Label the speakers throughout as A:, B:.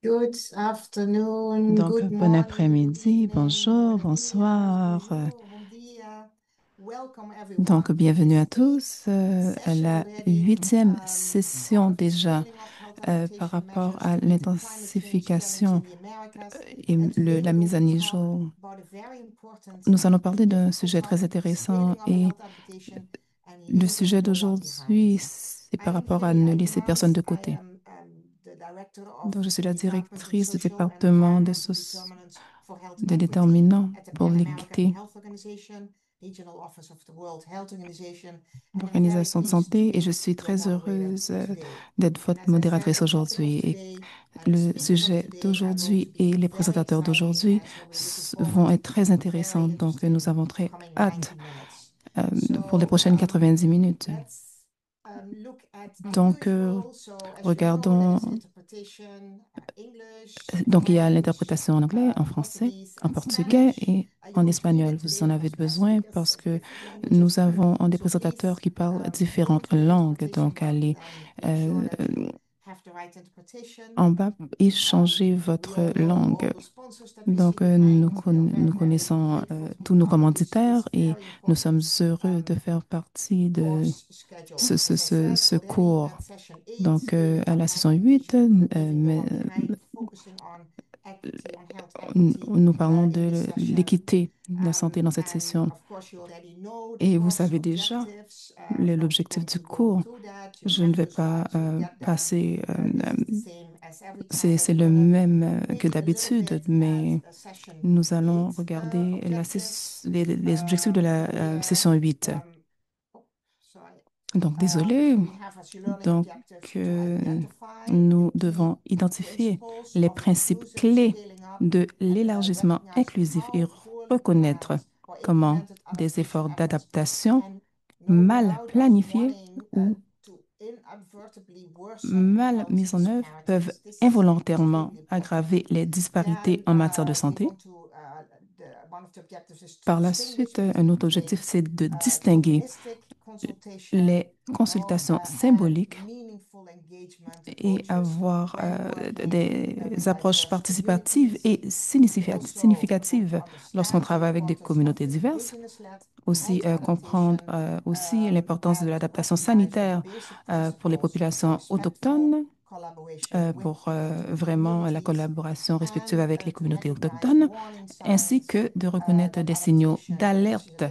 A: Good afternoon,
B: Donc,
A: good
B: bon
A: morning, good
B: après-midi,
A: evening,
B: bonjour,
A: buenos dias,
B: bonsoir.
A: bonjour, bom dia. Welcome
B: Donc,
A: everyone to
B: bienvenue
A: this
B: à
A: eighth
B: tous à
A: session
B: la
A: already
B: huitième session
A: of
B: déjà
A: scaling up health
B: par
A: adaptation
B: rapport
A: measures
B: à
A: to meet the climate change challenge in
B: l'intensification
A: the Americas.
B: et
A: And today
B: la
A: we're
B: mise
A: going
B: à
A: to talk
B: niveau.
A: about a very important
B: Nous allons
A: and
B: parler d'un
A: difficult
B: sujet très
A: topic,
B: intéressant
A: scaling up
B: et
A: health adaptation and
B: le
A: leaving
B: sujet
A: no one behind.
B: d'aujourd'hui, c'est
A: I
B: par
A: am
B: rapport à
A: Kelly
B: ne laisser personne
A: Eijkemans.
B: de
A: I
B: côté.
A: am the director
B: Donc,
A: of
B: je suis
A: the
B: la
A: Department of
B: directrice du
A: Social and
B: département
A: Environmental Determinants for Health
B: de
A: Equity
B: déterminants
A: at the
B: pour
A: Pan American
B: l'équité,
A: Health Organization, Regional Office of the World Health Organization, and I'm very
B: l'organisation de
A: pleased to
B: santé, et je
A: be
B: suis
A: your
B: très
A: moderator
B: heureuse
A: today.
B: d'être
A: And
B: votre
A: as I said,
B: modératrice
A: the topic of
B: aujourd'hui. Et
A: today and the
B: le
A: speakers of
B: sujet
A: today are going to
B: d'aujourd'hui et
A: be
B: les
A: very
B: présentateurs
A: exciting,
B: d'aujourd'hui
A: and so we're looking
B: vont
A: forward
B: être très
A: to a
B: intéressants.
A: very
B: Donc, nous
A: interesting
B: avons très
A: coming
B: hâte
A: 90 minutes.
B: euh, pour les
A: So
B: prochaines 90 minutes.
A: let's look at our
B: Donc,
A: usual. So as you know, there
B: regardons.
A: is interpretation, English,
B: Donc, il y a
A: French,
B: l'interprétation en anglais, en français,
A: Portuguese,
B: en
A: and
B: portugais
A: Spanish.
B: et
A: You
B: en
A: won't feel
B: espagnol.
A: it
B: Vous
A: today
B: en avez
A: because past
B: besoin
A: speakers
B: parce que
A: speak
B: nous
A: languages.
B: avons des
A: So
B: présentateurs
A: please
B: qui parlent
A: go
B: différentes
A: to the
B: langues.
A: interpretation
B: Donc,
A: button
B: allez
A: and make sure
B: euh,
A: that you have the right interpretation.
B: en bas et changez
A: We
B: votre
A: all know all
B: langue.
A: the sponsors that we see
B: Donc,
A: behind. We are
B: nous
A: very, very
B: connaissons
A: grateful to
B: tous
A: be
B: nos
A: part of this
B: commanditaires et
A: very
B: nous sommes
A: important
B: heureux de faire partie de
A: course schedule. As I said
B: ce
A: already,
B: cours.
A: at session 8,
B: Donc,
A: scaling
B: à
A: up
B: la
A: health
B: session 8,
A: adaptation and leaving no one behind, focusing on equity, on health equity
B: nous parlons
A: in this
B: de
A: session.
B: l'équité de la santé dans cette
A: And
B: session.
A: of course, you already know the
B: Et vous
A: course
B: savez déjà
A: objectives. Not
B: l'objectif
A: going
B: du
A: to go
B: cours.
A: through that. You
B: Je ne
A: have
B: vais
A: the
B: pas
A: slides, you'll get them.
B: passer,
A: This is the same as every time, but
B: c'est
A: we're
B: le
A: gonna
B: même que
A: look a little
B: d'habitude,
A: bit at
B: mais
A: session
B: nous allons
A: 8
B: regarder
A: objectives.
B: les objectifs de la
A: Here,
B: session 8.
A: oh, sorry.
B: Donc, désolé.
A: We have as your learning
B: Donc,
A: objective to
B: euh,
A: identify the
B: nous
A: key
B: devons identifier
A: principles
B: les
A: of
B: principes
A: inclusive
B: clés
A: scaling up
B: de
A: and
B: l'élargissement
A: recognize
B: inclusif et
A: how poorly
B: reconnaître
A: planned or
B: comment
A: implemented
B: des
A: adaptation
B: efforts
A: efforts
B: d'adaptation
A: can no
B: mal
A: doubt of
B: planifiés
A: wanting
B: ou
A: to inadvertently worsen
B: mal
A: health
B: mises en œuvre peuvent
A: disparities. This is
B: involontairement
A: extremely important.
B: aggraver les disparités
A: Then
B: en matière de
A: we
B: santé.
A: want to, one of the objectives is to
B: Par la
A: distinguish
B: suite, un
A: between
B: autre objectif, c'est de distinguer
A: tokenistic consultation
B: les consultations
A: and
B: symboliques
A: meaningful engagement
B: et
A: approaches
B: avoir
A: when working
B: des
A: with
B: approches
A: diverse
B: participatives
A: communities.
B: et
A: We also want to
B: significatives lorsqu'on
A: understand the
B: travaille avec des
A: importance of
B: communautés diverses.
A: indigenous-led
B: Aussi,
A: health
B: comprendre
A: adaptation
B: aussi l'importance de
A: and
B: l'adaptation
A: recognize that the
B: sanitaire
A: basic
B: pour les
A: principles such as
B: populations
A: respectful
B: autochtones,
A: collaboration with
B: pour vraiment la
A: communities
B: collaboration respectueuse
A: and
B: avec les
A: to
B: communautés
A: recognize
B: autochtones,
A: warning
B: ainsi
A: signs
B: que de reconnaître
A: that
B: des signaux
A: adaptation
B: d'alerte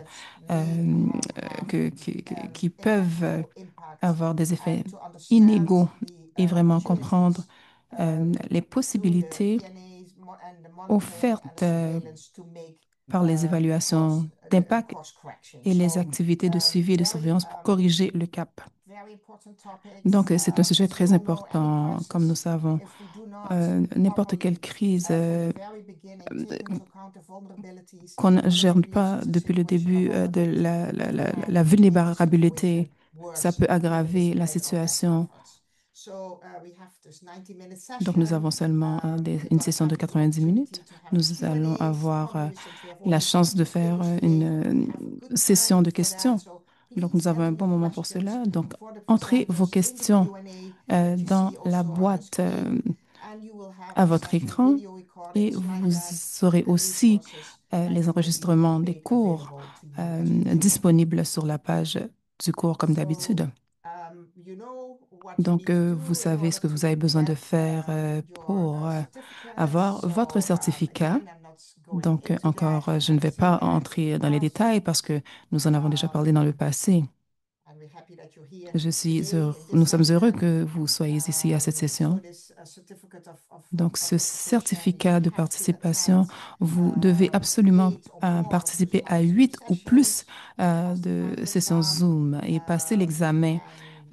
A: initiatives may have
B: qui peuvent
A: inequitable impact
B: avoir des effets
A: and to understand
B: inégaux
A: the
B: et vraiment comprendre
A: opportunities
B: les
A: through the
B: possibilités
A: PNAs and the monitoring and the
B: offertes
A: surveillance to make
B: par les évaluations
A: the
B: d'impact
A: course correction.
B: et les
A: So,
B: activités de suivi et de
A: very
B: surveillance pour corriger le cap.
A: very important topics.
B: Donc, c'est un sujet
A: As we
B: très
A: all know, any
B: important, comme nous
A: crisis,
B: savons.
A: if we do not
B: N'importe quelle
A: properly
B: crise
A: from the very beginning take into account the vulnerabilities
B: qu'on ne
A: of the
B: gère pas
A: populations in
B: depuis le
A: situation of
B: début de
A: vulnerability, can
B: la
A: make the
B: vulnérabilité,
A: situation
B: ça
A: worse
B: peut
A: even
B: aggraver la
A: despite our best
B: situation.
A: efforts. So we have this 90-minute
B: Donc, nous
A: session.
B: avons seulement
A: We're
B: une
A: going to
B: session de
A: have the
B: 90 minutes.
A: opportunity to have
B: Nous allons
A: Q&As
B: avoir
A: from you since we have
B: la
A: only
B: chance de faire
A: speakers today. We
B: une
A: have a good
B: session
A: time
B: de
A: for that.
B: questions.
A: So
B: Donc,
A: please
B: nous avons un
A: enter
B: bon
A: your
B: moment pour
A: questions
B: cela. Donc,
A: for the
B: entrez vos
A: presenters in the
B: questions
A: Q&A that you
B: dans
A: see
B: la
A: also on the
B: boîte
A: screen. And you will have
B: à
A: the
B: votre
A: session
B: écran
A: video recording,
B: et
A: slide
B: vous
A: deck,
B: aurez
A: and
B: aussi
A: resources
B: les
A: that will be
B: enregistrements des
A: made
B: cours
A: available to you as usual.
B: disponibles sur la page du cours comme
A: So,
B: d'habitude.
A: you know what you
B: Donc,
A: need to
B: vous
A: do in
B: savez
A: order
B: ce que vous avez
A: to
B: besoin de
A: get
B: faire
A: your
B: pour
A: certificates.
B: avoir votre
A: So,
B: certificat.
A: again, I'm not going
B: Donc,
A: into that.
B: encore, je
A: I
B: ne vais
A: say
B: pas
A: that
B: entrer dans les
A: but
B: détails parce que nous en avons déjà parlé dans le passé.
A: and we're happy that you're here today in
B: Nous
A: this
B: sommes heureux
A: session.
B: que vous soyez ici à cette
A: So
B: session.
A: this certificate
B: Donc,
A: of
B: ce
A: participation, you
B: certificat de
A: have to attend
B: participation, vous devez absolument
A: 8 or more of
B: participer à
A: live Zoom
B: 8 ou plus
A: sessions, pass the
B: de
A: final
B: sessions
A: exam,
B: Zoom et passer l'examen.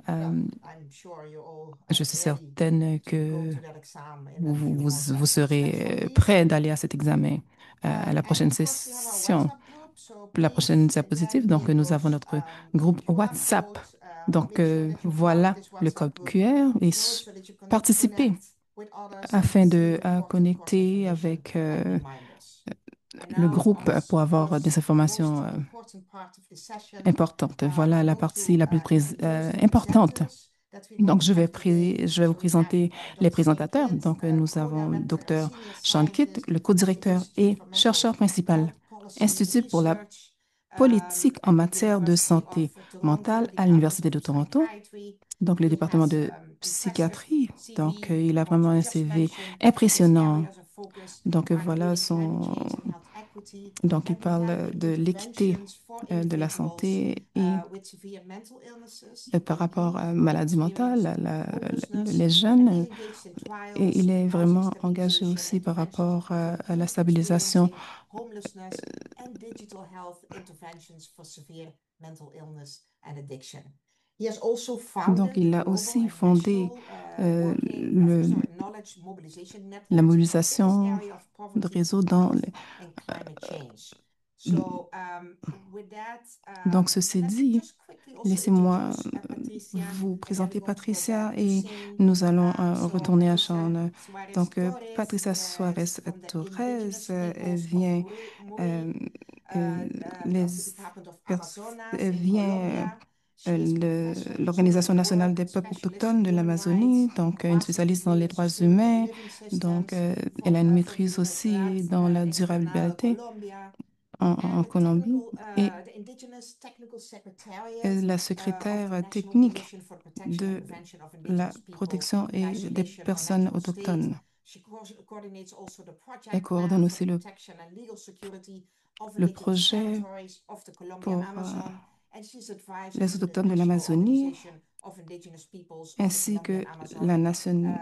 A: and well,
B: Euh,
A: I'm sure you're all
B: je suis
A: ready
B: certaine
A: to go
B: que
A: to that exam in a few more
B: vous
A: sessions. That's for
B: serez
A: me.
B: prêt d'aller à cet examen à la
A: And
B: prochaine
A: of course, we have our
B: session.
A: WhatsApp group. So
B: La prochaine
A: please,
B: diapositive,
A: again,
B: donc
A: take
B: nous avons
A: those
B: notre groupe
A: QR
B: WhatsApp.
A: code.
B: Donc
A: Make sure that you're part of
B: voilà
A: this
B: le code
A: WhatsApp group.
B: QR et
A: So that you can
B: participez
A: connect with others and
B: afin
A: see
B: de
A: important course
B: connecter
A: information
B: avec
A: and reminders. And
B: le
A: now
B: groupe
A: on this
B: pour avoir des
A: first most
B: informations
A: important part of the session,
B: importantes. Voilà
A: I
B: la
A: want
B: partie
A: to
B: la plus
A: introduce the
B: importante.
A: presenters
B: Donc, je vais vous présenter les présentateurs. Donc, nous avons Dr. Sean Kitt, le co-directeur et chercheur principal, Institut pour la politique en matière de santé mentale à l'Université de Toronto, donc le département de psychiatrie. Donc, il a vraiment un CV impressionnant. Donc, voilà son... Donc, il parle de l'équité de la santé et par rapport à la maladie mentale, les jeunes, et il est vraiment engagé aussi par rapport à la stabilisation.
A: and digital health interventions for severe mental illness and addiction. He has also
B: Donc,
A: founded
B: il
A: the
B: a
A: global
B: aussi
A: and
B: fondé
A: national knowledge mobilization networks in this
B: l'mobilisation
A: area of
B: de
A: poverty,
B: réseau
A: health, and climate change. So, with that,
B: donc, ceci
A: let me
B: dit,
A: just quickly also
B: laissez-moi
A: introduce Patricia,
B: vous
A: and then we're
B: présenter
A: going to go
B: Patricia
A: back to
B: et
A: Sing.
B: nous allons
A: So,
B: retourner à
A: Patricia
B: Sean.
A: Suarez
B: Donc,
A: Torres
B: Patricia Suarez
A: from the
B: Torres,
A: indigenous
B: elle
A: peoples of
B: vient,
A: Muri,
B: euh, les,
A: of the Department of
B: pers-
A: Amazonas
B: elle
A: in
B: vient
A: Colombia. She is professor in social
B: l'Organisation nationale
A: work,
B: des peuples
A: specialist in
B: autochtones de
A: human
B: l'Amazonie,
A: rights,
B: donc une
A: master's
B: spécialiste dans
A: degree
B: les
A: in
B: droits
A: sustainable
B: humains.
A: living
B: Donc,
A: systems
B: elle a une
A: from the
B: maîtrise
A: Universidad
B: aussi dans la
A: in Granada,
B: durabilité
A: Colombia.
B: en
A: And
B: Colombie. Et
A: the Indigenous Technical Secretariat
B: la
A: of the
B: secrétaire
A: National
B: technique
A: Commission for the Protection and
B: de
A: Prevention of
B: la
A: Indigenous People
B: protection
A: in
B: et des
A: Isolation or
B: personnes
A: Natural State.
B: autochtones.
A: She coordinates also the
B: Elle
A: project plan
B: coordonne
A: for the
B: aussi
A: protection and legal security of
B: le
A: indigenous
B: projet
A: territories of the Colombian
B: pour
A: Amazon, and she's advisor
B: les
A: to the
B: autochtones de
A: National
B: l'Amazonie,
A: Organization of Indigenous Peoples of the
B: ainsi
A: Colombian
B: que
A: Amazon,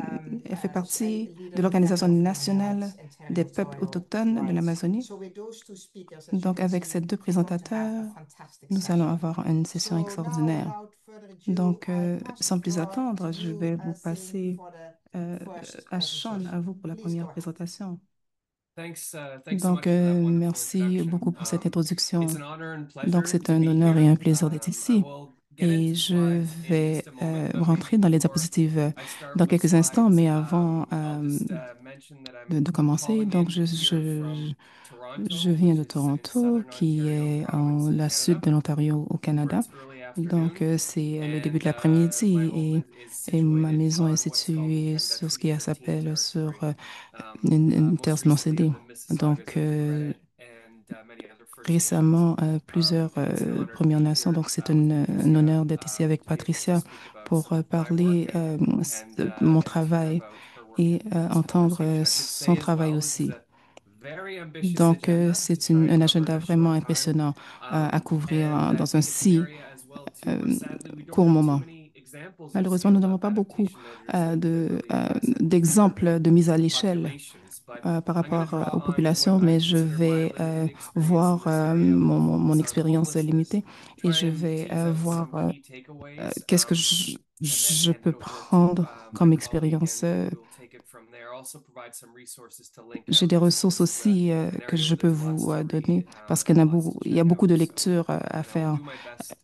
B: elle fait partie
A: leader
B: de
A: in
B: l'Organisation
A: federal human
B: nationale
A: rights and
B: des peuples
A: territorial
B: autochtones de
A: rights.
B: l'Amazonie.
A: So with those two speakers, as you
B: Donc,
A: can
B: avec
A: see,
B: ces deux
A: we're going to have a
B: présentateurs,
A: fantastic
B: nous allons
A: session.
B: avoir une session
A: So now,
B: extraordinaire.
A: without further ado,
B: Donc,
A: I pass the
B: sans plus
A: floor to
B: attendre, je
A: you,
B: vais vous
A: Singh,
B: passer
A: for the first
B: à Sean, à
A: presentation.
B: vous pour la
A: Please
B: première
A: go ahead.
B: présentation.
C: Thanks so
B: Donc,
C: much for that wonderful
B: merci beaucoup
C: introduction.
B: pour cette
C: It's
B: introduction.
C: an honor and
B: Donc,
C: pleasure
B: c'est
C: to
B: un
C: be
B: honneur et
C: here.
B: un plaisir d'être
C: I
B: ici.
C: will get
B: Et
C: into
B: je
C: slides in
B: vais
C: just a moment, but
B: rentrer dans les
C: before
B: diapositives
C: I start
B: dans
C: with
B: quelques instants,
C: slides,
B: mais avant
C: I'll just mention that I'm
B: de commencer,
C: calling
B: donc
C: in here from
B: je
C: Toronto,
B: viens
C: which
B: de
C: is in
B: Toronto,
C: southern
B: qui
C: Ontario
B: est
C: province
B: en
C: in
B: la sud
C: Canada,
B: de l'Ontario au
C: where
B: Canada.
C: it's early
B: Donc,
C: afternoon.
B: c'est le début de
C: And
B: l'après-midi
C: my home is
B: et ma
C: situated
B: maison est
C: on what's called the
B: située
C: Canada
B: sur ce
C: Treaty
B: qui
C: 13
B: s'appelle sur
C: territory,
B: une terre
C: most
B: non
C: recently on
B: cédée.
C: the Mississaugas
B: Donc,
C: of the Credit and many other First Nations.
B: récemment, plusieurs
C: And it's an honor to
B: Premières
C: be
B: Nations.
C: here
B: Donc, c'est
C: with
B: un
C: Patricia
B: honneur d'être ici avec
C: to be able to
B: Patricia
C: speak about
B: pour
C: some of my work
B: parler de mon
C: and hear
B: travail
C: about her work
B: et
C: in this
B: entendre
C: conversation. I should
B: son
C: say as
B: travail
C: well, this is
B: aussi.
C: a very ambitious
B: Donc,
C: agenda to
B: c'est
C: try and
B: un
C: cover in
B: agenda
C: a
B: vraiment
C: short time.
B: impressionnant à couvrir
C: And I
B: dans un
C: think it's an
B: si
C: area as well too where
B: euh,
C: sadly we don't
B: court
C: have too
B: moment.
C: many examples of
B: Malheureusement, nous
C: scaled
B: n'avons
C: up
B: pas beaucoup
C: adaptation measures that really address and
B: d'exemples de mise à l'échelle
C: populations. But
B: par
C: I'm going to
B: rapport
C: draw
B: aux
C: on what
B: populations,
C: I
B: mais je
C: consider my
B: vais
C: limited experience in
B: voir
C: this area with a
B: mon
C: focus on
B: expérience
C: homelessness,
B: limitée et
C: try
B: je
C: and
B: vais
C: tease out
B: voir
C: some key takeaways,
B: qu'est-ce que
C: and then
B: je
C: hand
B: peux
C: it over to
B: prendre
C: my
B: comme
C: colleague,
B: expérience.
C: and we will take it from there. Also provide some resources to link
B: J'ai
C: out
B: des
C: because
B: ressources
C: this is
B: aussi
C: an
B: que
C: area
B: je
C: where
B: peux
C: there's lots
B: vous
C: to
B: donner
C: read
B: parce
C: and lots to
B: il y a
C: check
B: beaucoup
C: out.
B: de
C: So,
B: lectures à
C: I will
B: faire.
C: do my best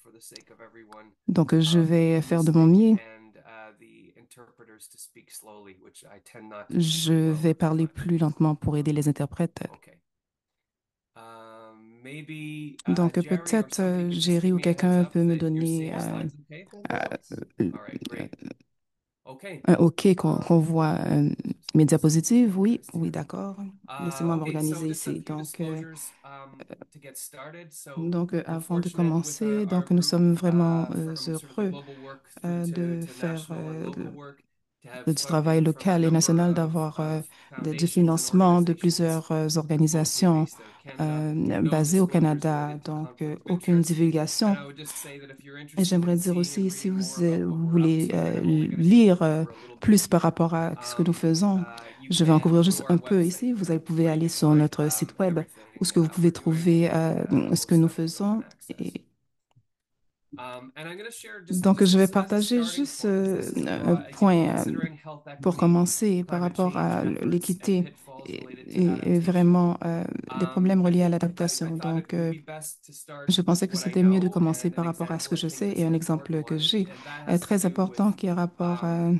C: for the sake of everyone
B: Donc, je vais faire de mon
C: listening
B: mieux.
C: and the interpreters to speak slowly, which I tend not to do
B: Je
C: too well
B: vais
C: with too
B: parler
C: much.
B: plus lentement pour aider les interprètes.
C: Okay. Maybe
B: Donc,
C: Jerry or
B: peut-être
C: somebody could just
B: Jerry
C: give
B: ou
C: me a heads
B: quelqu'un
C: up
B: peut me
C: that you're
B: donner
C: seeing the slides okay? All right, great. Okay.
B: un OK qu'on voit mes diapositives. Oui,
C: Just
B: oui,
C: here.
B: d'accord. Laissez-moi
C: Okay, so
B: m'organiser
C: just a
B: ici.
C: few disclosures to get started. So
B: Donc,
C: we're
B: avant de
C: fortunate with
B: commencer,
C: our
B: donc nous
C: group
B: sommes vraiment
C: from sort of the
B: heureux
C: global work through
B: de
C: to
B: faire
C: national and local work to have
B: du travail
C: funding from a
B: local et
C: number
B: national, d'avoir du
C: foundations and
B: financement de
C: organizations,
B: plusieurs
C: mostly
B: organisations
C: based out of Canada. No
B: basées au
C: disclosures
B: Canada.
C: related to
B: Donc,
C: conflict of
B: aucune
C: interest. And
B: divulgation.
C: I would just say that if you're
B: Et
C: interested in
B: j'aimerais dire
C: seeing and
B: aussi, si
C: reading
B: vous,
C: more about what
B: vous
C: we're up
B: voulez
C: to, and I'm only going to
B: lire
C: cover a little bit
B: plus par
C: here,
B: rapport à ce que nous faisons,
C: you
B: je vais en
C: can
B: couvrir
C: go
B: juste
C: to our
B: un peu
C: website,
B: ici. Pouvez
C: where you
B: aller
C: can
B: sur
C: find
B: notre site web où ce
C: everything
B: que vous pouvez
C: we're doing
B: trouver
C: and all
B: ce
C: the
B: que nous
C: stuff is open
B: faisons.
C: access.
B: Et
C: And I'm going to share
B: donc,
C: just
B: je vais
C: as a
B: partager
C: starting
B: juste
C: point, because this is
B: un
C: broad, again,
B: point
C: considering health
B: pour
C: equity,
B: commencer par
C: climate
B: rapport
C: change
B: à
C: efforts and
B: l'équité
C: pitfalls related to
B: et
C: adaptation.
B: vraiment des problèmes reliés à
C: I
B: l'adaptation.
C: thought it
B: Donc,
C: would be best to start
B: je pensais
C: with
B: que
C: what I
B: c'était mieux de
C: know
B: commencer
C: and an
B: par rapport à ce
C: example
B: que
C: I
B: je
C: think
B: sais
C: that's
B: et un
C: an
B: exemple
C: important
B: que
C: one,
B: j'ai
C: and that has to
B: très
C: do
B: important qui a rapport
C: um,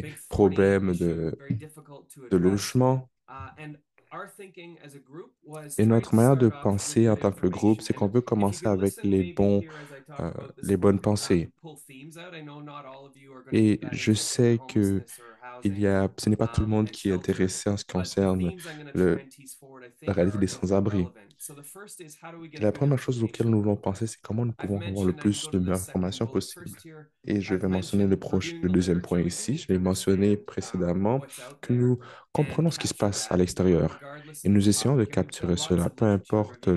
D: des problèmes de logement. Et notre manière de penser en tant que groupe, c'est qu'on veut commencer avec euh, les bonnes pensées. Et je sais que ce n'est pas tout le monde qui est intéressé en ce qui concerne le, la réalité des sans-abri. Et la première chose auquel nous voulons penser, c'est comment nous pouvons avoir le plus de meilleures informations possible. Et je vais mentionner le deuxième point ici. Je l'ai mentionné précédemment, que nous comprenons ce qui se passe à l'extérieur. Et nous essayons de capturer cela, peu importe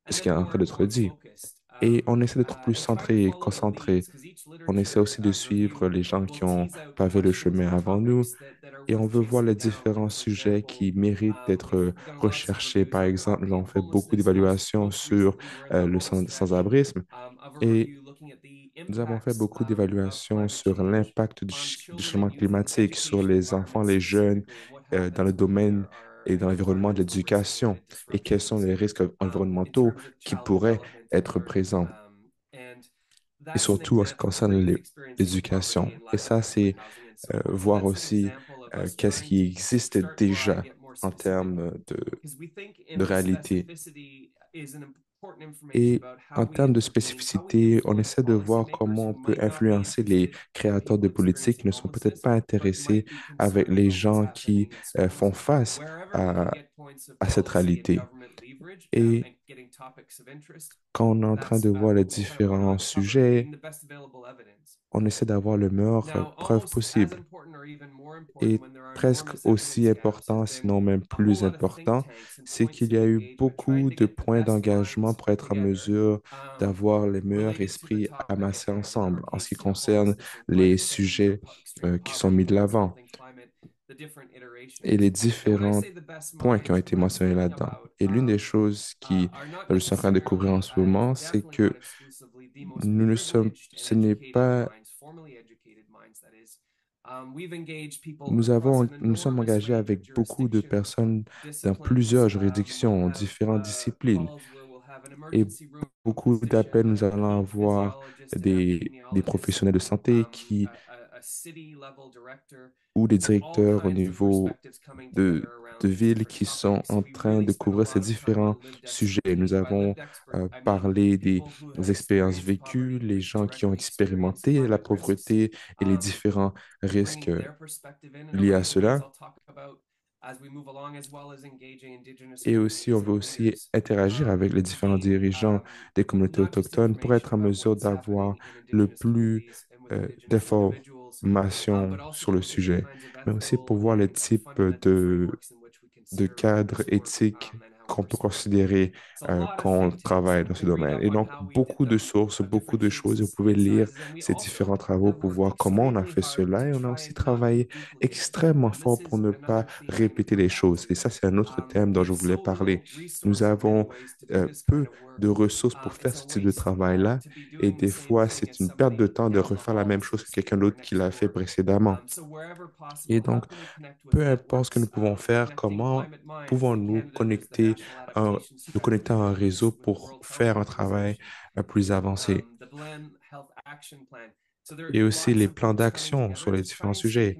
D: ce qui est en train d'être dit. Et on essaie d'être plus centré et concentré. On essaie aussi de suivre les gens qui ont pavé le chemin avant nous et on veut voir les différents sujets qui méritent d'être recherchés. Par exemple, on fait beaucoup d'évaluations sur le sans-abrisme et nous avons fait beaucoup d'évaluations sur l'impact du changement climatique sur les enfants, les jeunes, dans le domaine et dans l'environnement de l'éducation et quels sont les risques environnementaux qui pourraient être présents et surtout en ce qui concerne l'éducation. Et ça, c'est voir aussi qu'est-ce qui existe déjà en termes de réalité. Et en termes de spécificité, on essaie de voir comment on peut influencer les créateurs de politique qui ne sont peut-être pas intéressés avec les gens qui font face à, à cette réalité. Et quand on est en train de voir les différents sujets, on essaie d'avoir le meilleur preuve possible. Et presque aussi important, sinon même plus important, c'est qu'il y a eu beaucoup de points d'engagement pour être en mesure d'avoir les meilleurs esprits amassés ensemble en ce qui concerne les sujets qui sont mis de l'avant et les différents points qui ont été mentionnés là-dedans. Et l'une des choses que je suis en train de découvrir en ce moment, c'est que ce n'est pas nous sommes engagés avec beaucoup de personnes dans plusieurs juridictions, en différentes disciplines. Et beaucoup d'appels, nous allons avoir des professionnels de santé ou des directeurs au niveau de ville qui sont en train de couvrir ces différents sujets. Nous avons parlé des expériences vécues, les gens qui ont expérimenté la pauvreté et les différents risques liés à cela. Et aussi, on veut aussi interagir avec les différents dirigeants des communautés autochtones pour être en mesure d'avoir le plus d'informations sur le sujet, mais aussi pour voir les types de cadres éthiques qu'on peut considérer quand on travaille dans ce domaine. Et donc, beaucoup de sources, beaucoup de choses. Vous pouvez lire ces différents travaux pour voir comment on a fait cela. Et on a aussi travaillé extrêmement fort pour ne pas répéter les choses. Et ça, c'est un autre thème dont je voulais parler. Nous avons peu de ressources pour faire ce type de travail-là. Et des fois, c'est une perte de temps de refaire la même chose que quelqu'un d'autre qui l'a fait précédemment. Et donc, peu importe ce que nous pouvons faire, comment pouvons-nous nous connecter à un réseau pour faire un travail plus avancé? Et aussi les plans d'action sur les différents sujets.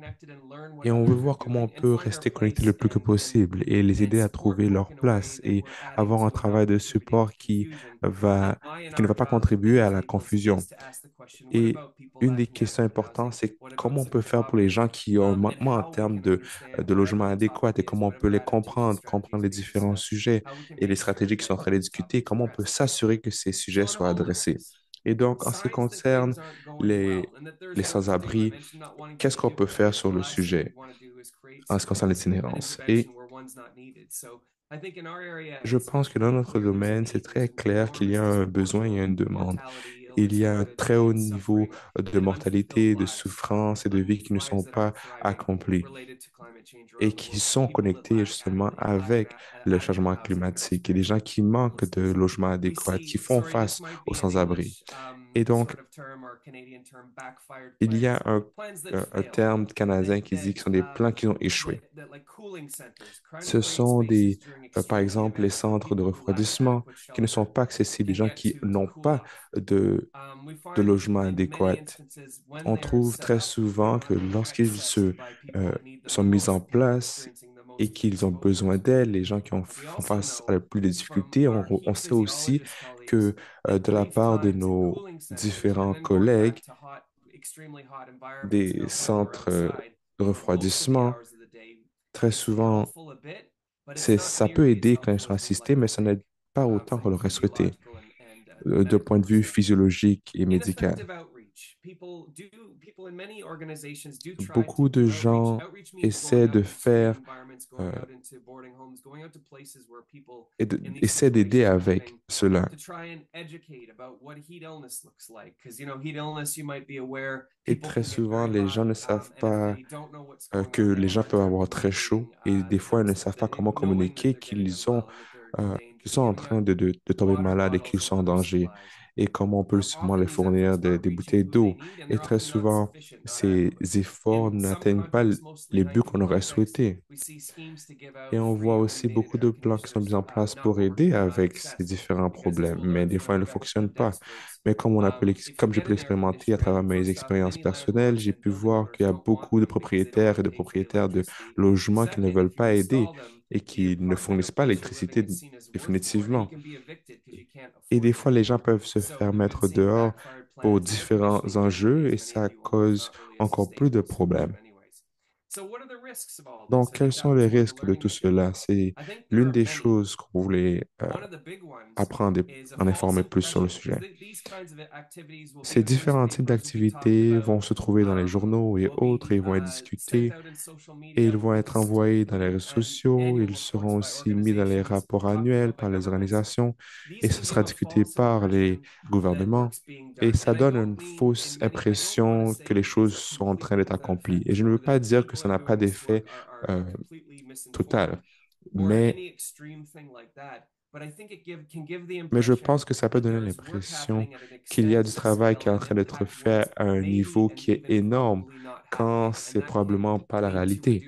D: Et on veut voir comment on peut rester connecté le plus que possible et les aider à trouver leur place et avoir un travail de support qui ne va pas contribuer à la confusion. Et une des questions importantes, c'est comment on peut faire pour les gens qui ont un manquement en termes de logement adéquat et comment on peut les comprendre, comprendre les différents sujets et les stratégies qui sont en train de discuter, comment on peut s'assurer que ces sujets soient adressés. Et donc, en ce qui concerne les, les sans-abri, qu'est-ce qu'on peut faire sur le sujet en ce qui concerne l'itinérance? Et je pense que dans notre domaine, c'est très clair qu'il y a un besoin et une demande. Il y a un très haut niveau de mortalité, de souffrance et de vie qui ne sont pas accomplis et qui sont connectés justement avec le changement climatique et les gens qui manquent de logements adéquats, qui font face aux sans-abri. Et donc, il y a un terme canadien qui dit que ce sont des plans qui ont échoué. Ce sont par exemple, les centres de refroidissement qui ne sont pas accessibles, les gens qui n'ont pas de logement adéquat. On trouve très souvent que lorsqu'ils sont mis en place, et qu'ils ont besoin d'aide, les gens qui font face à la plus de difficultés. On sait aussi que de la part de nos différents collègues des centres de refroidissement, très souvent, ça peut aider quand ils sont assistés, mais ça n'aide pas autant qu'on l'aurait souhaité, d'un point de vue physiologique et médical. Beaucoup de gens essaient de faire euh, essaient d'aider avec cela. Et très souvent, les gens ne savent pas que les gens peuvent avoir très chaud et des fois, ils ne savent pas comment communiquer qu'ils sont en train de tomber malades et qu'ils sont en danger et comment on peut seulement les fournir des bouteilles d'eau. Et très souvent, ces efforts n'atteignent pas les buts qu'on aurait souhaités. Et on voit aussi beaucoup de plans qui sont mis en place pour aider avec ces différents problèmes, mais des fois, ils ne fonctionnent pas. Mais comme j'ai pu l'expérimenter à travers mes expériences personnelles, j'ai pu voir qu'il y a beaucoup de propriétaires et de propriétaires de logements qui ne veulent pas aider et qui ne fournissent pas l'électricité définitivement. Et des fois, les gens peuvent se faire mettre dehors pour différents enjeux et ça cause encore plus de problèmes. Donc, quels sont les risques de tout cela? C'est l'une des choses qu'on voulait apprendre et en informer plus sur le sujet. Ces différents types d'activités vont se trouver dans les journaux et autres, et ils vont être discutés et ils vont être envoyés dans les réseaux sociaux. Ils seront aussi mis dans les rapports annuels par les organisations et ce sera discuté par les gouvernements. Et ça donne une fausse impression que les choses sont en train d'être accomplies. Et je ne veux pas dire que ça n'a pas d'effet euh, total, mais je pense que ça peut donner l'impression qu'il y a du travail qui est en train d'être fait à un niveau qui est énorme quand c'est probablement pas la réalité.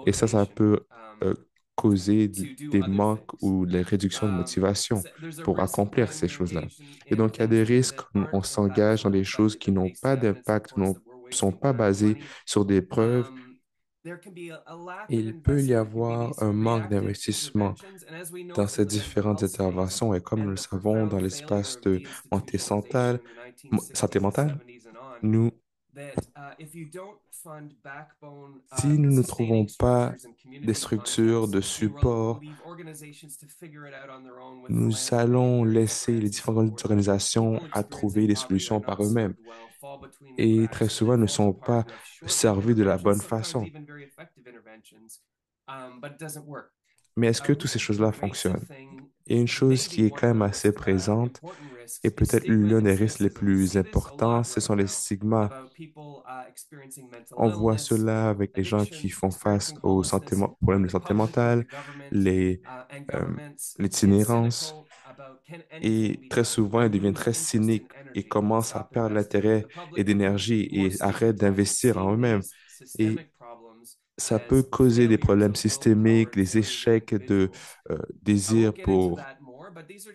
D: Et ça peut euh, causer des manques ou des réductions de motivation pour accomplir ces choses-là. Et donc, il y a des risques quand on s'engage dans des choses qui n'ont pas d'impact, ne sont pas basées sur des preuves. Il peut y avoir un manque d'investissement dans ces différentes interventions et comme nous le savons dans l'espace de santé mentale, nous, si nous ne trouvons pas des structures de support, nous allons laisser les différentes organisations à trouver des solutions par eux-mêmes et très souvent ne sont pas servis de la bonne façon. Mais est-ce que toutes ces choses-là fonctionnent? Et une chose qui est quand même assez présente, et peut-être l'un des risques les plus importants, ce sont les stigmas. On voit cela avec les gens qui font face aux problèmes de santé mentale, les, euh, l'itinérance, et très souvent, ils deviennent très cyniques et commencent à perdre l'intérêt et d'énergie et arrêtent d'investir en eux-mêmes. Et ça peut causer des problèmes systémiques, des échecs de désir pour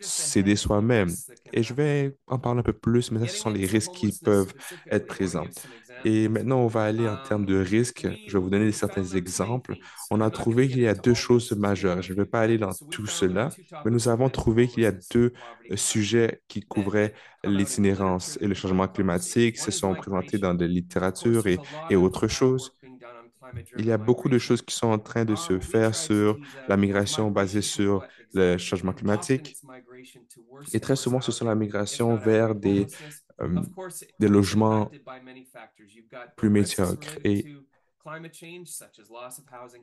D: s'aider soi-même. Et je vais en parler un peu plus, mais ça, ce sont les risques qui peuvent être présents. Et maintenant, on va aller en termes de risques. Je vais vous donner certains exemples. On a trouvé qu'il y a deux choses majeures. Je ne vais pas aller dans tout cela, mais nous avons trouvé qu'il y a deux sujets qui couvraient l'itinérance et le changement climatique, se sont présentés dans de littérature et autres choses. Il y a beaucoup de choses qui sont en train de se faire sur la migration basée sur le changement climatique. Et très souvent, ce sont la migration vers euh, des logements plus médiocres. Et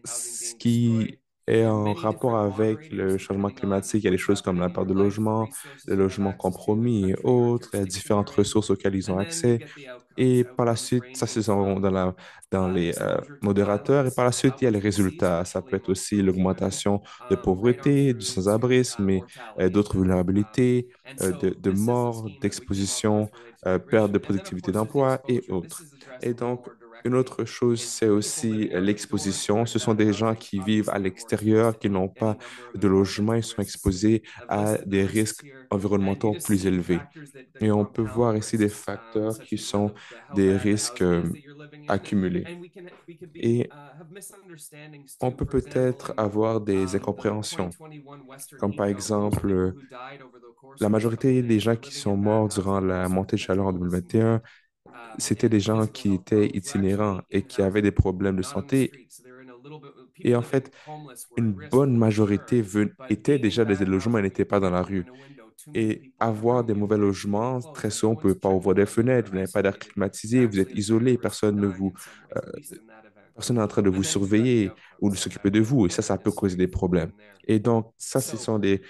D: ce qui est en rapport avec le changement climatique, il y a des choses comme la perte de logement, le logement compromis et autres, il y a différentes ressources auxquelles ils ont accès. Et par la suite, ça, c'est dans les modérateurs. Et par la suite, il y a les résultats. Ça peut être aussi l'augmentation de pauvreté, du sans-abrisme, mais d'autres vulnérabilités, de mort, d'exposition, perte de productivité d'emploi et autres. Et donc, Une autre chose, c'est aussi l'exposition. Ce sont des gens qui vivent à l'extérieur, qui n'ont pas de logement, ils sont exposés à des risques environnementaux plus élevés. Et on peut voir ici des facteurs qui sont des risques accumulés. Et on peut peut-être avoir des incompréhensions, comme par exemple la majorité des gens qui sont morts durant la montée de chaleur en 2021, c'était des gens qui étaient itinérants et qui avaient des problèmes de santé. Et en fait, une bonne majorité étaient déjà des logements et n'étaient pas dans la rue. Et avoir des mauvais logements, très souvent, on ne peut pas ouvrir des fenêtres, vous n'avez pas d'air climatisé, vous êtes isolé, euh, personne n'est en train de vous surveiller ou de s'occuper de vous. Et ça peut causer des problèmes. Et donc, ça, ce sont des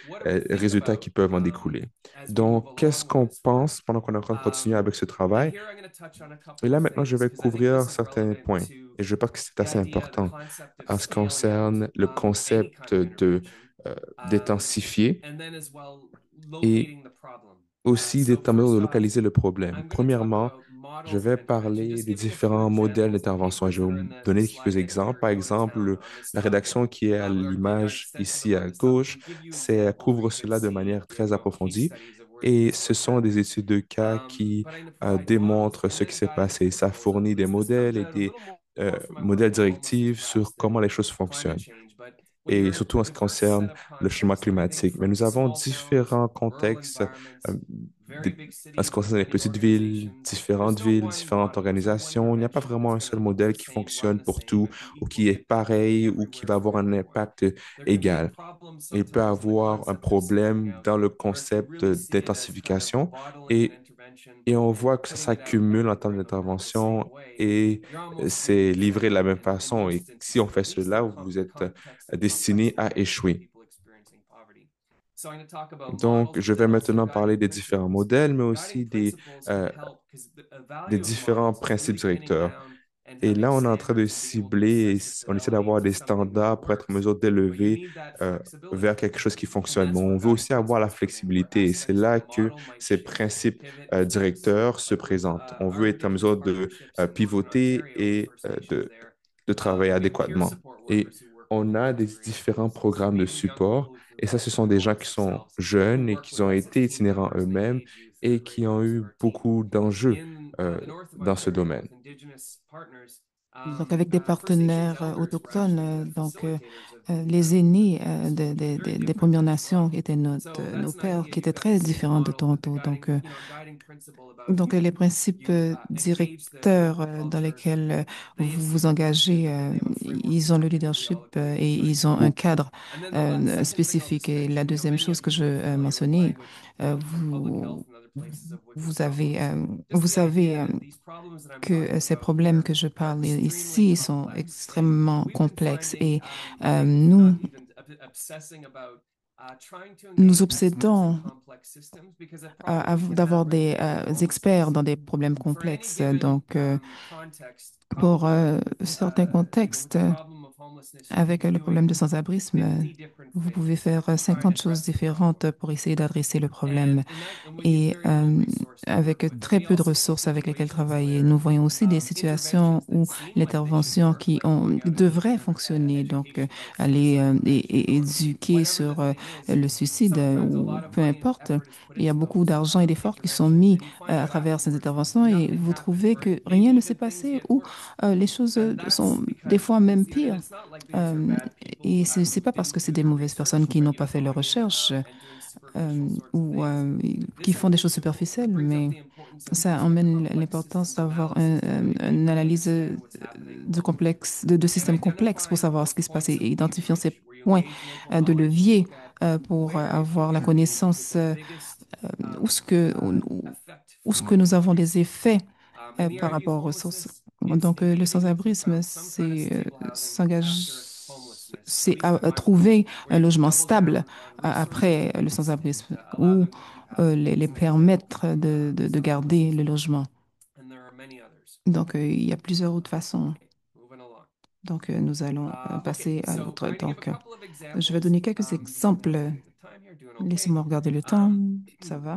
D: résultats qui peuvent en découler. Donc, qu'est-ce qu'on pense pendant qu'on est en train de continuer avec ce travail? Et là, maintenant, je vais couvrir certains points. Et je pense que c'est assez important en ce qui concerne le concept d'intensifier et aussi d'être en mesure de localiser le problème. Premièrement, je vais parler des différents modèles d'intervention et je vais vous donner quelques exemples. Par exemple, la rédaction qui est à l'image ici à gauche, couvre cela de manière très approfondie et ce sont des études de cas qui démontrent ce qui s'est passé. Ça fournit des modèles et des modèles directifs sur comment les choses fonctionnent et surtout en ce qui concerne le changement climatique. Mais nous avons différents contextes des- en ce qui concerne les petites villes, différentes villes, différentes organisations. Il n'y a pas vraiment un seul modèle qui fonctionne pour tout ou qui est pareil ou qui va avoir un impact égal. Il peut avoir un problème dans le concept d'intensification et on voit que ça s'accumule en termes d'intervention et c'est livré de la même façon. Et si on fait cela, vous êtes destiné à échouer. Donc, je vais maintenant parler des différents modèles, mais aussi euh, des différents principes directeurs. Et là, on est en train de cibler, et on essaie d'avoir des standards pour être en mesure d'élever euh, vers quelque chose qui fonctionne. Mais on veut aussi avoir la flexibilité et c'est là que ces principes directeurs se présentent. On veut être en mesure de pivoter et de travailler adéquatement. Et on a des différents programmes de support et ça, ce sont des gens qui sont jeunes et qui ont été itinérants eux-mêmes et qui ont eu beaucoup d'enjeux euh, dans ce domaine.
B: Donc, avec des partenaires autochtones, les aînés des Premières Nations qui étaient nos pères, qui étaient très différents de Toronto. Les principes directeurs dans lesquels vous vous engagez, ils ont le leadership et ils ont un cadre spécifique. Et la deuxième chose que je mentionnais, vous, vous savez que ces problèmes que je parle ici sont extrêmement complexes et nous, nous obsédons d'avoir des experts dans des problèmes complexes. Pour certains contextes, avec le problème de sans-abrisme, vous pouvez faire 50 choses différentes pour essayer d'adresser le problème et avec très peu de ressources avec lesquelles travailler. Nous voyons aussi des situations où l'intervention devrait fonctionner, aller et éduquer sur le suicide ou peu importe. Il y a beaucoup d'argent et d'efforts qui sont mis à travers ces interventions et vous trouvez que rien ne s'est passé ou les choses sont des fois même pires. Euh, et c'est pas parce que c'est des mauvaises personnes qui n'ont pas fait leurs recherches ou qui font des choses superficielles, mais ça emmène l'importance d'avoir une analyse de systèmes complexes pour savoir ce qui se passe et identifiant ces points de levier pour avoir la connaissance où ce que nous avons des effets par rapport aux ressources. Le sans-abrisme, c'est à trouver un logement stable après le sans-abrisme ou les permettre de garder le logement. Il y a plusieurs autres façons. Nous allons passer à l'autre. Je vais donner quelques exemples. Laissez-moi regarder le temps. Ça va?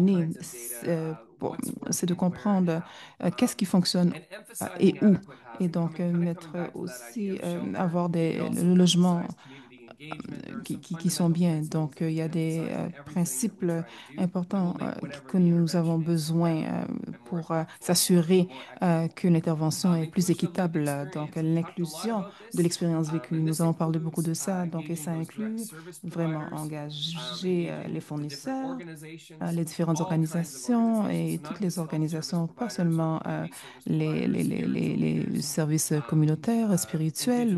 B: données, c'est de comprendre qu'est-ce qui fonctionne et où. Et donc, mettre aussi, avoir le logement qui sont bien. Donc, il y a des principes importants que nous avons besoin pour s'assurer que l'intervention est plus équitable. Donc, l'inclusion de l'expérience vécue. Nous avons parlé beaucoup de ça. Donc, et ça inclut vraiment engager les fournisseurs, les différentes organisations et toutes les organisations, pas seulement les services communautaires, spirituels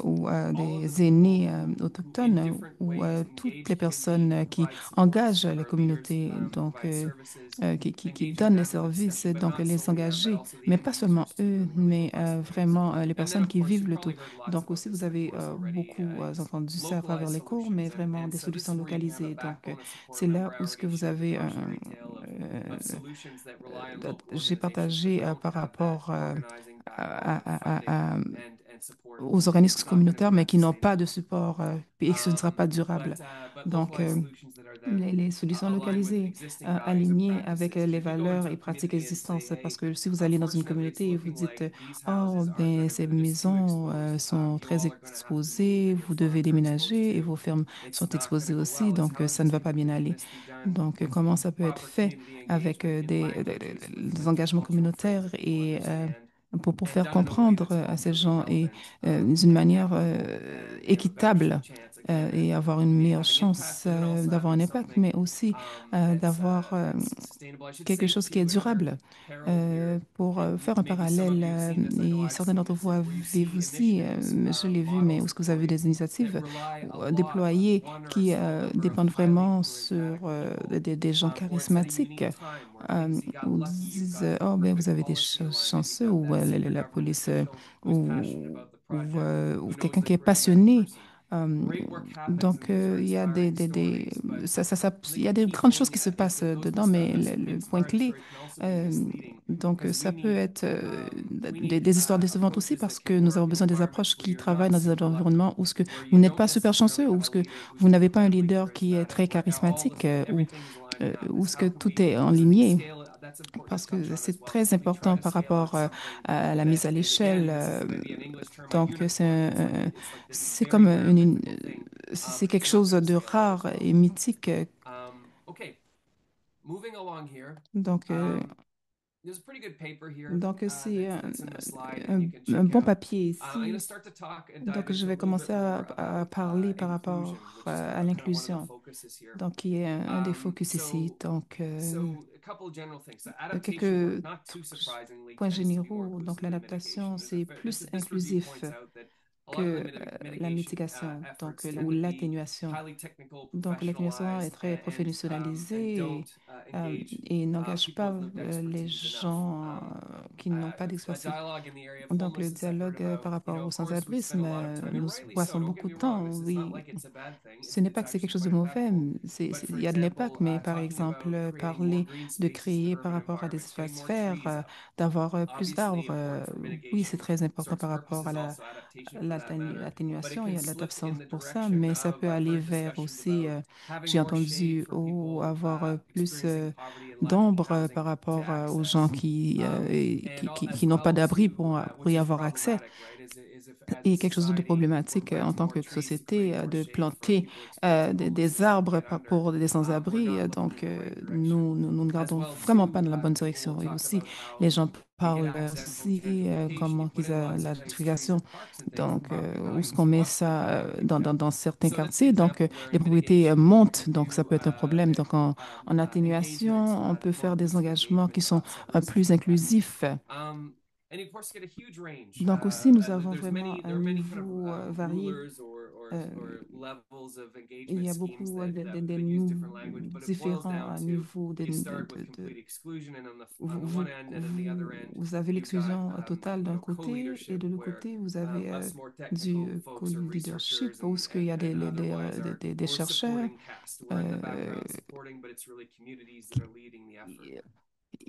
B: ou des aînés autochtones ou toutes les personnes qui engagent les communautés, donc qui donnent les services, donc les engager, mais pas seulement eux, mais vraiment les personnes qui vivent le tout. Donc aussi, vous avez beaucoup entendu ça à travers les cours, mais vraiment des solutions localisées. Donc c'est là où ce que vous avez j'ai partagé par rapport aux organismes communautaires, mais qui n'ont pas de support et que ce ne sera pas durable. Donc, les solutions localisées, alignées avec les valeurs et pratiques existantes. Parce que si vous allez dans une communauté et vous dites, oh, ben, ces maisons sont très exposées, vous devez déménager et vos fermes sont exposées aussi, donc ça ne va pas bien aller. Donc, comment ça peut être fait avec des engagements communautaires et pour faire comprendre à ces gens et d'une manière équitable et avoir une meilleure chance d'avoir un impact, mais aussi d'avoir quelque chose qui est durable. Pour faire un parallèle, et certains d'entre vous avez aussi, je l'ai vu, mais où est-ce que vous avez des initiatives déployées qui dépendent vraiment sur des gens charismatiques ou disent, oh, ben, vous avez des chanceux ou la police ou quelqu'un qui est passionné. Euh, donc, il y a il y a des grandes choses qui se passent dedans, mais le point clé, euh, donc, ça peut être des histoires décevantes aussi parce que nous avons besoin des approches qui travaillent dans des environnements où ce que vous n'êtes pas super chanceux, où ce que vous n'avez pas un leader qui est très charismatique, où ce que tout est en ligne parce que c'est très important par rapport à la mise à l'échelle. Donc, c'est comme c'est quelque chose de rare et mythique.
C: Okay, moving along here.
B: Donc,
C: There's a pretty good paper here
B: c'est
C: that's in the slide that you can
B: un
C: check
B: bon
C: out.
B: papier
C: I'm going to
B: ici.
C: start to talk and dive
B: Donc, je
C: into a
B: vais
C: little bit
B: commencer
C: more
B: à
C: about
B: parler par
C: inclusion,
B: rapport
C: which is
B: à
C: kind of one of the
B: l'inclusion.
C: focuses here.
B: Donc, qui est un des focus ici.
C: So,
B: Donc,
C: so a couple of general things. So adaptation work,
B: quelques
C: not too surprisingly,
B: points
C: tends to be more
B: généraux. Donc,
C: inclusive than
B: l'adaptation,
C: mitigation.
B: c'est plus
C: This review
B: inclusif
C: points out that a lot of the
B: que la
C: mitigation
B: mitigation, donc,
C: efforts tend
B: ou
C: to be
B: l'atténuation.
C: highly technical,
B: Donc, l'atténuation est
C: professionalized,
B: très
C: and
B: professionnalisée
C: don't engage
B: et n'engage
C: people
B: pas
C: with lived
B: les
C: expertise enough.
B: gens qui n'ont pas
C: A
B: d'expertise.
C: dialogue in the area of
B: Donc, le
C: homelessness I've heard
B: dialogue
C: about,
B: par rapport au
C: of course, we spend
B: sans-abrisme,
C: a lot of time, and
B: nous
C: rightly so,
B: passons
C: don't get
B: beaucoup
C: me
B: de
C: wrong,
B: temps.
C: it's not
B: Oui,
C: like it's a bad thing,
B: ce n'est
C: it's
B: pas que c'est quelque
C: actually
B: chose de
C: quite
B: mauvais.
C: impactful. But
B: Il
C: for
B: y a de l'impact,
C: example,
B: mais par
C: talking
B: exemple,
C: about creating more
B: parler
C: green
B: de
C: spaces in
B: créer par
C: urban
B: rapport à des
C: environments, getting
B: espaces
C: more
B: verts,
C: trees up.
B: d'avoir plus
C: Obviously
B: d'arbres,
C: important for
B: oui, c'est
C: mitigation
B: très important
C: sorts
B: par
C: of
B: rapport
C: purposes,
B: à
C: also adaptation for that matter. But it
B: l'atténuation. Il
C: can
B: y a de
C: slip
B: l'adaptation
C: in the
B: pour ça,
C: direction
B: mais ça
C: of,
B: peut
C: I've
B: aller
C: heard
B: vers
C: discussions
B: aussi,
C: about having
B: j'ai
C: more shade
B: entendu,
C: for people
B: avoir plus
C: experiencing poverty and lacking
B: d'ombre
C: housing
B: par
C: to
B: rapport aux gens
C: access. And
B: qui
C: as
B: n'ont pas
C: well
B: d'abri
C: too,
B: pour y
C: which is
B: avoir accès.
C: problematic, right? Is if as a
B: Et quelque chose de
C: society we're
B: problématique en
C: planting
B: tant
C: more
B: que
C: trees, it
B: société
C: creates more
B: de
C: shade for
B: planter
C: people experiencing
B: des
C: homelessness to
B: arbres
C: get under.
B: pour des
C: We're
B: sans-abri.
C: not looking
B: Donc,
C: in the right direction.
B: nous ne
C: As
B: gardons
C: well
B: vraiment pas
C: too,
B: dans la bonne
C: people will
B: direction. Et
C: talk
B: aussi,
C: about how
B: les gens
C: to get
B: parlent
C: access to
B: aussi
C: gentrification, you
B: comment
C: put in
B: la
C: lots of nice trees
B: gentrification.
C: and parks and things, and
B: Donc,
C: property
B: où est-ce
C: values
B: qu'on met
C: plummet and
B: ça
C: can't be picked up.
B: dans certains
C: So that's the
B: quartiers? Donc,
C: example where
B: les
C: in
B: propriétés
C: mitigation
B: montent.
C: you
B: Donc, ça
C: do
B: peut être un problème. Donc, en atténuation,
C: engagements
B: on peut
C: that more
B: faire des
C: inclusive
B: engagements qui
C: engagement
B: sont
C: set risks
B: plus
C: like that.
B: inclusifs.
C: And of course, get a huge range.
B: Donc aussi, nous avons
C: There's
B: vraiment
C: many
B: un
C: there are many kind of
B: niveau varié.
C: rulers
B: Euh,
C: or levels of
B: il
C: engagement
B: y a
C: schemes
B: beaucoup
C: that
B: de
C: could use different language, but it boils
B: différents
C: down to
B: niveaux
C: you start with complete exclusion, and on the one end and on the other end,
B: vous avez
C: you've got
B: l'exclusion totale d'un côté et
C: co-leadership
B: de l'autre
C: where
B: côté, vous avez
C: us more
B: du
C: technical folks or
B: co-leadership
C: researchers
B: où ce qu'il y a
C: and otherwise are
B: des
C: more
B: chercheurs.
C: supporting cast. We're in the background supporting, but it's really communities that are leading the effort.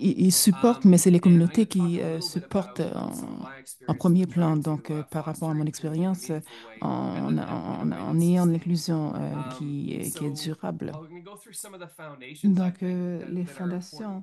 B: Ils supportent, mais c'est les
C: And I'm
B: communautés
C: going to talk
B: qui
C: a little bit
B: supportent
C: about some of my
B: en
C: experiences
B: premier
C: with
B: plan.
C: trying
B: Donc,
C: to
B: par rapport à
C: foster
B: mon
C: inclusion in a
B: expérience,
C: meaningful way and in a way
B: en
C: that's
B: ayant
C: sustainable.
B: l'inclusion qui est
C: So
B: durable.
C: I'm going to go through some of the foundations I
B: Donc,
C: think
B: les
C: that are important
B: fondations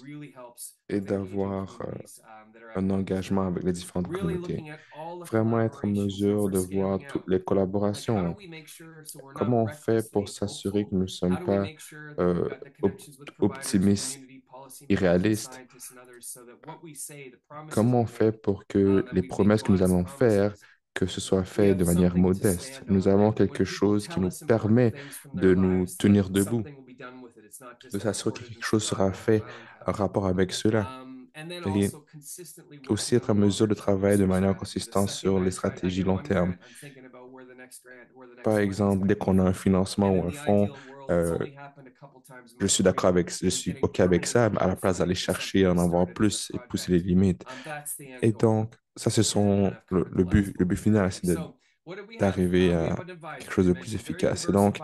D: et d'avoir un engagement avec les différentes communautés. Vraiment être en mesure de voir toutes les collaborations. Comment on fait pour s'assurer que nous ne sommes pas euh, op- optimistes, irréalistes? Comment on fait pour que les promesses que nous allons faire, que ce soit fait de manière modeste? Nous avons quelque chose qui nous permet de nous tenir debout, de s'assurer que quelque chose sera fait en rapport avec cela. et aussi être en mesure de travailler de manière consistante sur les stratégies long terme. Par exemple, dès qu'on a un financement ou un fonds, euh, je suis OK avec ça, mais à la place d'aller chercher en avoir plus et pousser les limites. Et donc, ça, le but final, c'est d'arriver à quelque chose de plus efficace. Et donc,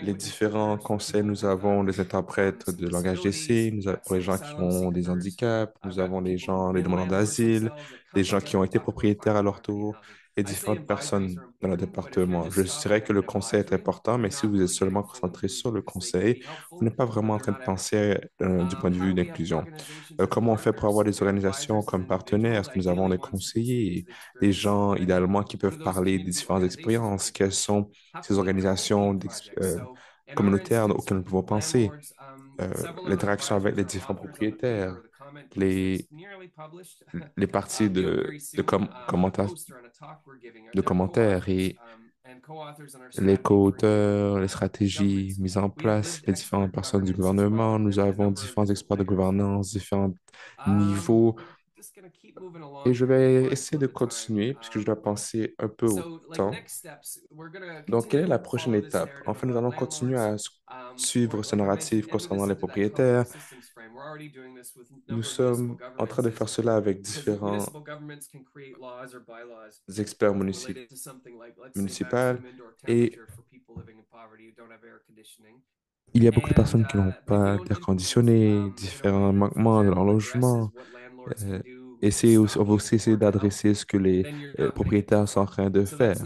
D: les différents conseils, nous avons les interprètes de langage des signes, pour les gens qui ont des handicaps, nous avons les demandeurs d'asile, des gens qui ont été propriétaires à leur tour et différentes personnes dans le département. Je dirais que le conseil est important, mais si vous êtes seulement concentré sur le conseil, vous n'êtes pas vraiment en train de penser du point de vue d'inclusion. Comment on fait pour avoir des organisations comme partenaires? Est-ce que nous avons des conseillers, des gens idéalement qui peuvent parler des différentes expériences? Quelles sont ces organisations communautaires auxquelles nous pouvons penser, l'interaction avec les différents propriétaires, les, les parties de commentaires et les co-auteurs, les stratégies mises en place, les différentes personnes du gouvernement. Nous avons différents experts de gouvernance, différents niveaux. Et je vais essayer de continuer puisque je dois penser un peu au temps. Donc, quelle est la prochaine étape? Enfin, nous allons continuer à suivre ce narratif concernant les propriétaires. Nous sommes en train de faire cela avec différents experts municipaux et il y a beaucoup de personnes qui n'ont pas d'air conditionné, différents manquements dans leur logement. Euh, on va aussi essayer d'adresser ce que les propriétaires sont en train de faire.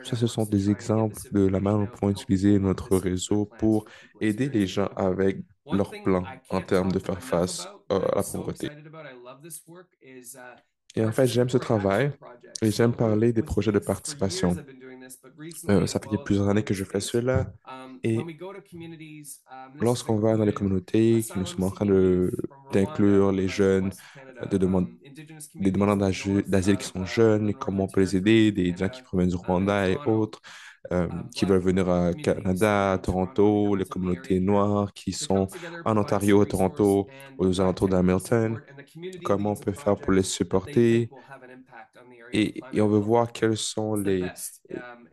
D: Ça, ce sont des exemples de la manière dont nous pouvons utiliser notre réseau pour aider les gens avec leur plan en termes de faire face à la pauvreté. Et en fait, j'aime ce travail et j'aime parler des projets de participation. Ça fait plusieurs années que je fais cela et lorsqu'on va dans les communautés, que nous sommes en train d'inclure les jeunes, des demandeurs d'asile qui sont jeunes et comment on peut les aider, des gens qui proviennent du Rwanda et autres, qui veulent venir à Canada, à Toronto, les communautés noires qui sont en Ontario, à Toronto, aux alentours d'Hamilton, comment on peut faire pour les supporter et on veut voir quels sont les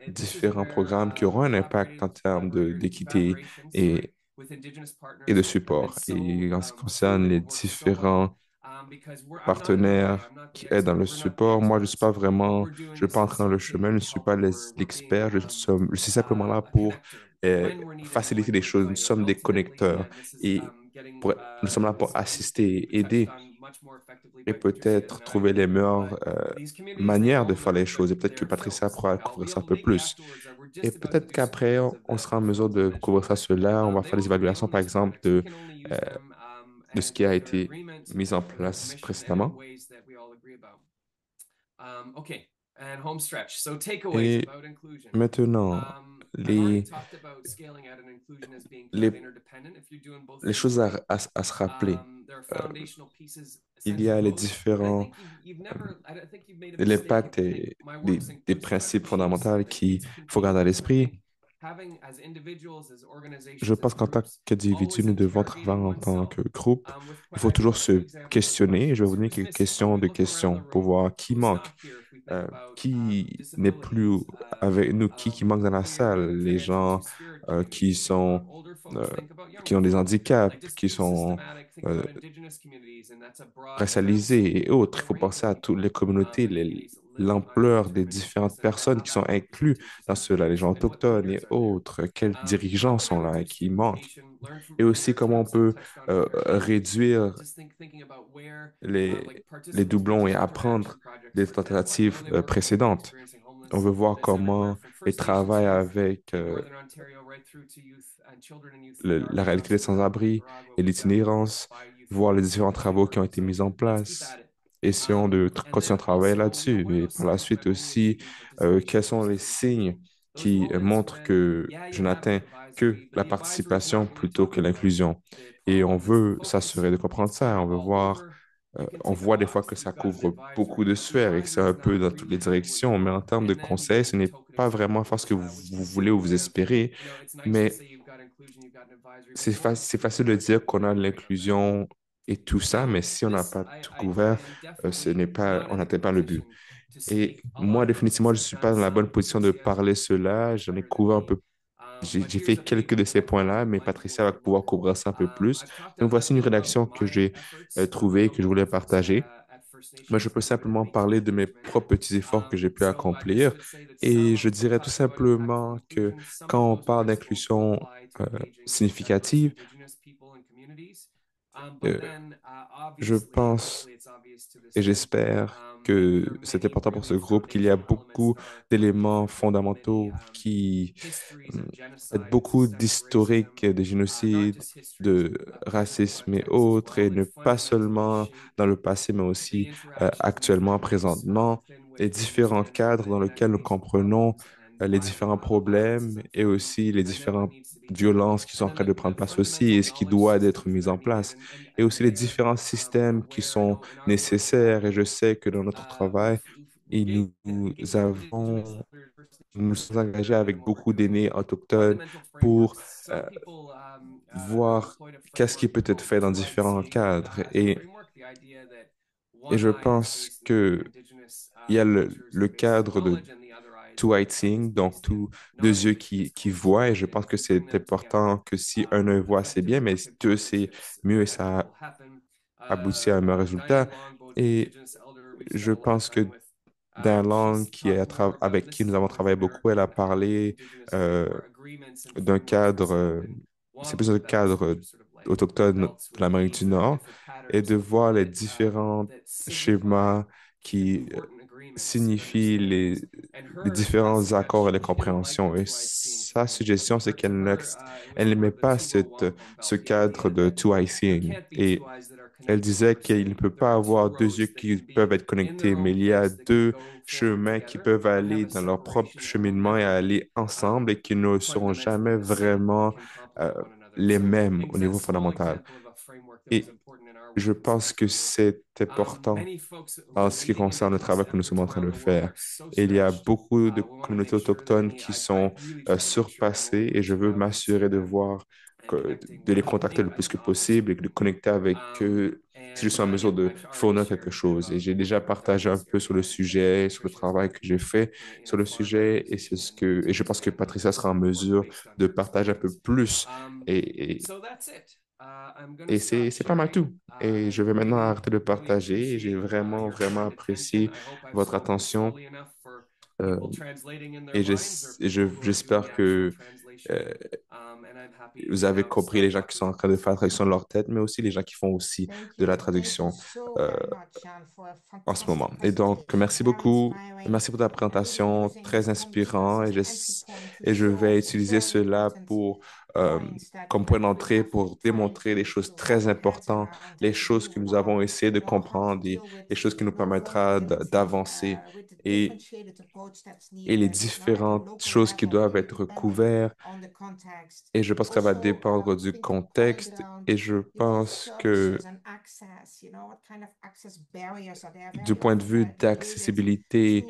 D: différents programmes qui auront un impact en termes d'équité et, et de support. Et en ce qui concerne les différents partenaires qui aident dans le support. Moi, je ne suis pas entré dans le chemin, je ne suis pas l'expert, je suis simplement là pour euh, faciliter les choses. Nous sommes des connecteurs et nous sommes là pour assister, aider et peut-être trouver les meilleures manières de faire les choses. Et peut-être que Patricia pourra couvrir ça un peu plus. Et peut-être qu'après, on sera en mesure de couvrir ça, cela. On va faire des évaluations, par exemple, euh, de ce qui a été mis en place précédemment. Et maintenant, les, les, les choses à se rappeler. Euh, il y a les différents, l'impact et des principes fondamentaux qu'il faut garder à l'esprit. Je pense qu'en tant qu'individu, nous devons travailler en tant que groupe. Il faut toujours se questionner. Je vais vous donner quelques questions pour voir qui manque, qui n'est plus avec nous, qui manque dans la salle, les gens qui euh, qui ont des handicaps, qui sont euh, racialisés et autres. Il faut penser à toutes les communautés, l'ampleur des différentes personnes qui sont incluses dans cela, les gens autochtones et autres, quels dirigeants sont là et qui manquent. Et aussi comment on peut réduire les doublons et apprendre des tentatives précédentes. On veut voir comment ils travaillent avec la réalité des sans-abri et l'itinérance, voir les différents travaux qui ont été mis en place. Essayons de continuer à travailler là-dessus. Et par la suite aussi, quels sont les signes qui montrent que je n'atteins que la participation plutôt que l'inclusion. Et on veut s'assurer de comprendre ça. On voit des fois que ça couvre beaucoup de sphères et que c'est un peu dans toutes les directions, mais en termes de conseils, ce n'est pas vraiment faire ce que vous voulez ou vous espérez, mais c'est facile de dire qu'on a de l'inclusion et tout ça, mais si on n'a pas tout couvert, ce n'est pas, on n'atteint pas le but. Et moi, définitivement, je ne suis pas dans la bonne position de parler cela. J'en ai couvert un peu, j'ai fait quelques de ces points-là, mais Patricia va pouvoir couvrir ça un peu plus. Donc, voici une rédaction que j'ai trouvée, que je voulais partager. Moi, je peux simplement parler de mes propres petits efforts que j'ai pu accomplir. Et je dirais tout simplement que quand on parle d'inclusion euh, significative, euh, je pense et j'espère que c'est important pour ce groupe qu'il y a beaucoup d'éléments fondamentaux qui, en fait, beaucoup d'historiques de génocide, de racisme et autres, et ne pas seulement dans le passé, mais aussi actuellement, présentement, les différents cadres dans lesquels nous comprenons les différents problèmes et aussi les différentes violences qui sont en train de prendre place aussi et ce qui doit être mis en place et aussi les différents systèmes qui sont nécessaires. Et je sais que dans notre travail, et nous avons, nous sommes engagés avec beaucoup d'aînés autochtones pour euh, voir qu'est-ce qui peut être fait dans différents cadres. Et je pense que il y a le cadre de two eye seeing, donc deux yeux qui voient, et je pense que c'est important que si un œil voit, c'est bien, mais si deux, c'est mieux et ça aboutit à un meilleur résultat. Et je pense que Dan Long, avec qui nous avons travaillé beaucoup, elle a parlé euh, d'un cadre, c'est plus un cadre autochtone de l'Amérique du Nord, et de voir les différents schémas qui signifient les différents accords et les compréhensions. Et sa suggestion, c'est elle n'aimait pas ce cadre de two-eye seeing. Et elle disait qu'il ne peut pas avoir deux yeux qui peuvent être connectés, mais il y a deux chemins qui peuvent aller dans leur propre cheminement et aller ensemble et qui ne seront jamais vraiment euh, les mêmes au niveau fondamental. Et je pense que c'est important en ce qui concerne le travail que nous sommes en train de faire. Et il y a beaucoup de communautés autochtones qui sont surpassées et je veux m'assurer de voir, de les contacter le plus que possible et de connecter avec eux si je suis en mesure de fournir quelque chose. Et j'ai déjà partagé un peu sur le sujet, sur le travail que j'ai fait sur le sujet et et je pense que Patricia sera en mesure de partager un peu plus et, et c'est pas mal tout. Et je vais maintenant arrêter de partager. Et j'ai vraiment, vraiment apprécié votre attention. euh, j'espère que euh, vous avez compris les gens qui sont en train de faire la traduction de leur tête, mais aussi les gens qui font aussi de la
A: Thank you
D: traduction
A: so
D: euh,
A: very much, Jan, for a
D: en ce moment.
A: fantastic
D: Et donc, merci
A: presentation. Very
D: beaucoup.
A: inspiring
D: Merci pour ta
A: and really
D: présentation,
A: using
D: très inspirant.
A: as an entry point to
D: Et je vais
A: show some
D: utiliser
A: very
D: cela
A: important
D: pour,
A: points that
D: comme point d'entrée
A: Patricia
D: pour
A: trying
D: démontrer les
A: to
D: choses
A: wrap
D: très
A: her heads
D: importantes,
A: around
D: les
A: and
D: choses que
A: you
D: nous avons essayé de
A: how to
D: comprendre et
A: deal
D: les choses qui nous
A: with
D: permettra
A: vulnerability
D: d'avancer
A: with the
D: et,
A: differentiated approach that's
D: et les
A: needed, at the
D: différentes
A: local
D: choses qui
A: level,
D: doivent
A: really
D: être
A: depending
D: couvertes.
A: on the context.
D: Et je pense que ça va
A: Also,
D: dépendre
A: I
D: du
A: think the point
D: contexte.
A: around,
D: Et je pense que
A: services and access, what kind of access barriers are there?
D: du
A: Very
D: point de
A: often
D: vue
A: they're related
D: d'accessibilité,
A: to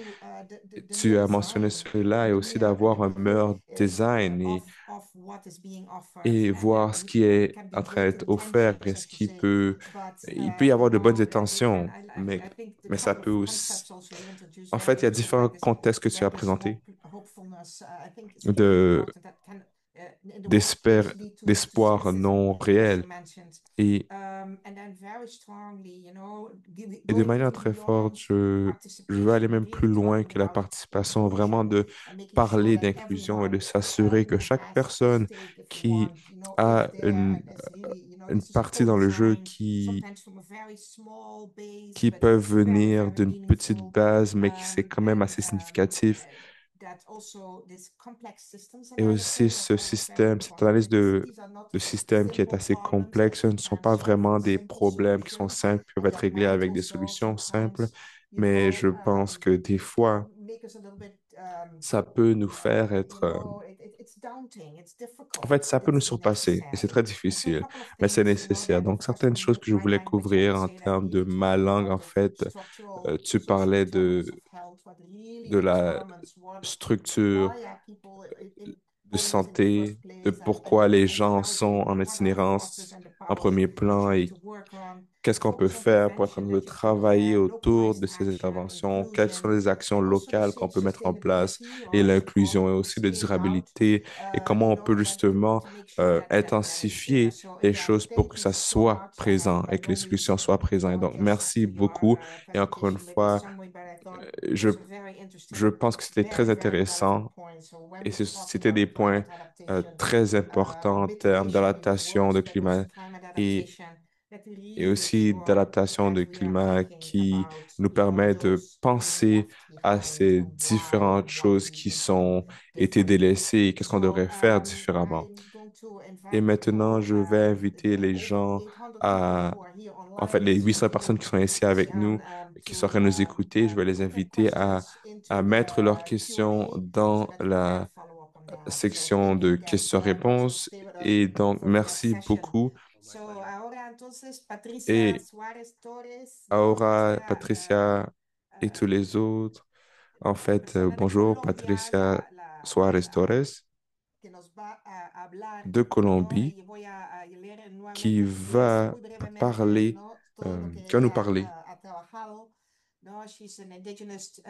A: the
D: tu
A: mere
D: as mentionné
A: design
D: cela et aussi d'avoir un meilleur design
A: of what is being offered.
D: et
A: And
D: voir ce qui
A: there
D: est
A: can be
D: en train
A: great
D: d'être offert et
A: intentions,
D: ce
A: as you
D: qui
A: say,
D: peut...
A: but
D: Il peut y avoir de bonnes
A: again,
D: intentions,
A: I think the
D: mais ça
A: couple
D: peut
A: of
D: aussi...
A: concepts also you introduced
D: En fait, il y
A: very
D: a
A: early,
D: différents contextes que tu as présentés
A: hopefulness, I think is very
D: de,
A: important. That can in the
D: d'esper-
A: workplace lead to
D: d'espoir
A: sexism,
D: non
A: as you
D: réel.
A: mentioned.
D: Et,
A: And then very strongly,
D: et de
A: going
D: manière
A: even
D: très forte,
A: beyond
D: je veux aller
A: participation, but
D: même plus
A: really
D: loin
A: talking
D: que la
A: about
D: participation, vraiment
A: inclusion
D: de
A: and making sure
D: parler
A: that
D: d'inclusion et de
A: everyone
D: s'assurer que chaque
A: has a
D: personne
A: stake, if you
D: qui
A: want, is
D: a
A: there, and it's really,
D: une
A: this is a
D: partie dans le jeu
A: co-design, sometimes from a very small base,
D: qui
A: but
D: peuvent
A: very,
D: venir
A: very
D: d'une petite
A: meaningful.
D: base, mais qui c'est quand même
A: And
D: assez significatif.
A: that also this complex systems
D: Et aussi
A: analysis,
D: ce
A: was very
D: système, cette
A: important.
D: analyse
A: These are not
D: de système qui est
A: simple
D: assez
A: problems that
D: complexe, ce
A: you
D: ne sont
A: can
D: pas
A: solve with
D: vraiment
A: a
D: des
A: simple
D: problèmes qui sont
A: solution,
D: simples, qui peuvent
A: and
D: être
A: that
D: réglés
A: might
D: avec des
A: also
D: solutions simples,
A: sometimes,
D: mais je pense que des fois,
A: make us a little bit
D: ça peut nous faire être...
A: it's daunting, it's
D: en fait,
A: difficult,
D: ça
A: but
D: peut nous
A: it's
D: surpasser et c'est
A: necessary.
D: très
A: And so a
D: difficile,
A: couple of
D: mais c'est
A: things,
D: nécessaire.
A: that
D: Donc,
A: of course
D: certaines choses
A: from
D: que je
A: my
D: voulais
A: language I
D: couvrir
A: would
D: en
A: say that
D: termes de
A: really
D: ma
A: talking
D: langue, en
A: about the
D: fait,
A: structural
D: tu parlais
A: socio-determinants of health, what
D: de
A: really
D: la
A: determines
D: structure
A: why are people
D: de
A: homeless in the first
D: santé, de
A: place,
D: pourquoi les
A: and
D: gens
A: how
D: sont en
A: what are the forces
D: itinérance
A: and
D: en premier plan et qu'est-ce qu'on peut
A: focus on
D: faire pour être en mesure de
A: prevention,
D: travailler autour de
A: localized
D: ces
A: action,
D: interventions? Quelles sont
A: inclusion,
D: les actions
A: also the
D: locales qu'on peut mettre en place
A: sustainability
D: et
A: of
D: l'inclusion et aussi de
A: scale out,
D: durabilité et comment on peut
A: that
D: justement
A: to make sure that is there.
D: intensifier
A: So
D: les
A: again,
D: choses pour
A: thank
D: que
A: you
D: ça
A: so
D: soit
A: much, and
D: présent et
A: I
D: que les
A: really
D: solutions soient présentes. Et donc,
A: just
D: merci
A: to your
D: beaucoup. Et encore une
A: presentation, maybe
D: fois,
A: summary, but I thought it
D: je,
A: was a very
D: je
A: interesting,
D: pense que c'était
A: very,
D: très
A: very relevant
D: intéressant
A: point. So when
D: et
A: we talk
D: c'était des
A: about
D: points
A: climate adaptation,
D: très importants en termes
A: mitigation in other
D: d'adaptation de
A: words, but
D: climat
A: also climate
D: et,
A: adaptation, that we
D: et
A: really make
D: aussi
A: sure
D: d'adaptation
A: that
D: de
A: we are
D: climat
A: thinking
D: qui
A: about
D: nous
A: the
D: permet de
A: models that we
D: penser
A: left
D: à
A: behind
D: ces
A: and why
D: différentes
A: and what
D: choses
A: we
D: qui
A: need to do
D: sont été
A: differently.
D: délaissées et qu'est-ce qu'on
A: So
D: devrait faire différemment.
A: I'm going to
D: Et
A: invite
D: maintenant,
A: people,
D: je vais inviter
A: the
D: les
A: over
D: gens
A: 800 people
D: à,
A: who are here
D: en fait,
A: online
D: les 800
A: listening
D: personnes
A: to
D: qui sont ici avec nous,
A: Christian,
D: qui sont en train de nous écouter, je vais les
A: put their
D: inviter
A: questions
D: à
A: into
D: mettre leurs
A: the
D: questions
A: Q&A so
D: dans
A: that we can
D: la
A: follow up on that. So
D: section
A: thank you
D: de
A: again very much and
D: questions-réponses.
A: stay with us
D: Et donc,
A: for the next
D: merci
A: session.
D: beaucoup.
C: Oh, my
A: So
C: pleasure.
A: ahora entonces Patricia
D: Et
A: Suárez Torres nos
D: Aura,
A: va
D: Patricia et tous les autres, en
A: la
D: fait,
A: persona de
D: bonjour,
A: Colombia,
D: Patricia Suárez Torres
A: que nos va a hablar,
D: de
A: ¿no?
D: Colombie,
A: Y voy a leer
D: qui
A: nuevamente en inglés
D: va
A: muy brevemente,
D: parler,
A: ¿no? Todo lo que
D: qui va nous
A: ella
D: parler.
A: ha trabajado, ¿no? She's an indigenous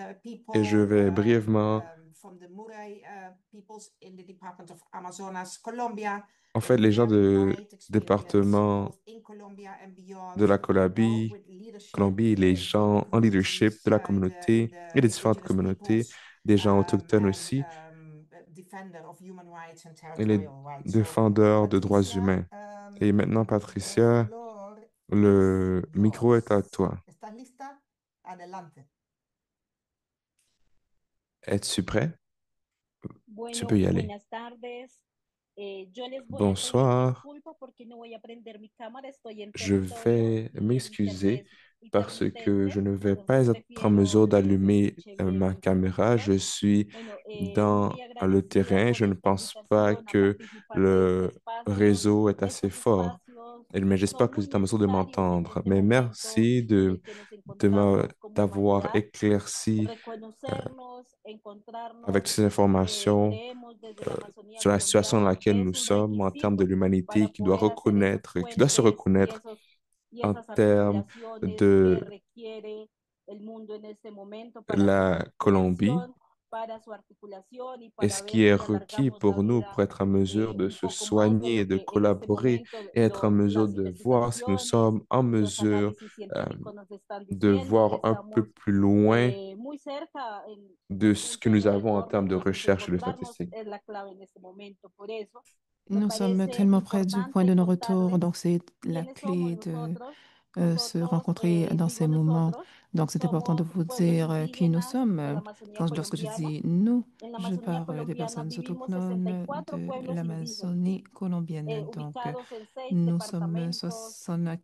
D: Et je
A: people
D: vais brièvement,
A: from the Muray peoples in the Department of Amazonas, Colombia,
D: en
A: that
D: fait, les
A: really
D: gens
A: have
D: du
A: wide experience
D: département
A: both in Colombia and
D: de
A: beyond,
D: la
A: no,
D: Colombie,
A: with leadership
D: Colombie, les
A: in the
D: gens en leadership
A: communities,
D: de la
A: in
D: communauté et
A: the
D: des différentes
A: indigenous
D: communautés,
A: peoples,
D: des gens autochtones
A: and
D: aussi,
A: defender of human rights and
D: et les
A: territorial rights. So,
D: défendeurs de droits
A: Patricia,
D: humains. Et maintenant,
A: the
D: Patricia,
A: floor is
D: le micro est à
A: yours.
D: toi.
A: ¿Estás lista? Adelante.
D: Es-tu prêt? Tu peux
E: Bueno,
D: y aller.
E: buenas tardes. Yo les voy a pedir
D: Bonsoir.
E: disculpas porque no voy a prender mi cámara. Estoy en
D: Je
E: territorio
D: vais
E: y el
D: m'excuser
E: internet
D: parce que je
E: intermitente,
D: ne vais pas
E: entonces
D: être en mesure
E: prefiero que se
D: d'allumer
E: escuche bien
D: ma
E: la
D: caméra. Je
E: información.
D: suis
E: Bueno,
D: dans
E: muy
D: le
E: agradecida
D: terrain.
E: por
D: Je ne
E: esta
D: pense pas
E: invitación a
D: que
E: participar de este
D: le
E: espacio.
D: réseau est assez
E: Estos
D: fort.
E: espacios
D: Mais
E: son
D: j'espère que vous
E: muy
D: êtes en mesure de
E: necesarios en
D: m'entendre.
E: este
D: Mais
E: momento
D: merci
E: en el que nos encontramos como
D: d'avoir
E: humanidad,
D: éclairci
E: reconocernos,
D: avec
E: encontrarnos.
D: toutes ces informations
E: Creemos desde la Amazonía
D: sur la situation dans
E: colombiana
D: laquelle
E: que
D: nous
E: es un
D: sommes en termes de
E: requisito
D: l'humanité
E: para
D: qui doit
E: poder hacer esos
D: reconnaître, qui doit se
E: puentes
D: reconnaître
E: y
D: en
E: esas
D: termes
E: articulaciones que
D: de
E: requiere el mundo en este momento para su
D: la Colombie
E: recuperación, para su articulación y
D: et
E: para
D: ce qui
E: ver
D: est
E: si
D: requis
E: alargamos la
D: pour nous
E: vida
D: pour être en mesure de
E: un
D: se
E: poco más de
D: soigner et
E: lo
D: de
E: que en este
D: collaborer
E: momento
D: et être en mesure
E: las
D: de voir si nous
E: investigaciones,
D: sommes en
E: los
D: mesure
E: análisis
D: euh,
E: científicos nos están
D: de
E: diciendo que
D: voir un peu
E: estamos
D: plus loin
E: muy cerca
D: de
E: en
D: ce que
E: puntos
D: nous
E: de
D: avons en
E: retorno.
D: termes de
E: Entonces,
D: recherche et de
E: encontrarnos
D: statistiques.
E: es la clave en este momento. Por eso, me
B: Nous sommes
E: parece
B: tellement près du point
E: importante
B: de non-retour,
E: contarles
B: donc c'est la
E: quiénes somos
B: clé de
E: nosotros.
B: se
E: Nosotros,
B: rencontrer dans ces
E: digo
B: moments.
E: nosotros,
B: Donc c'est important de
E: somos
B: vous
E: pueblos
B: dire qui nous
E: indígenas
B: sommes.
E: de la Amazonía
B: Lorsque je
E: colombiana.
B: dis nous,
E: En la
B: je
E: Amazonía
B: parle des
E: colombiana
B: personnes
E: vivimos
B: autochtones
E: 64
B: de
E: pueblos indígenas,
B: l'Amazonie colombienne. Donc
E: ubicados en 6
B: nous sommes
E: departamentos.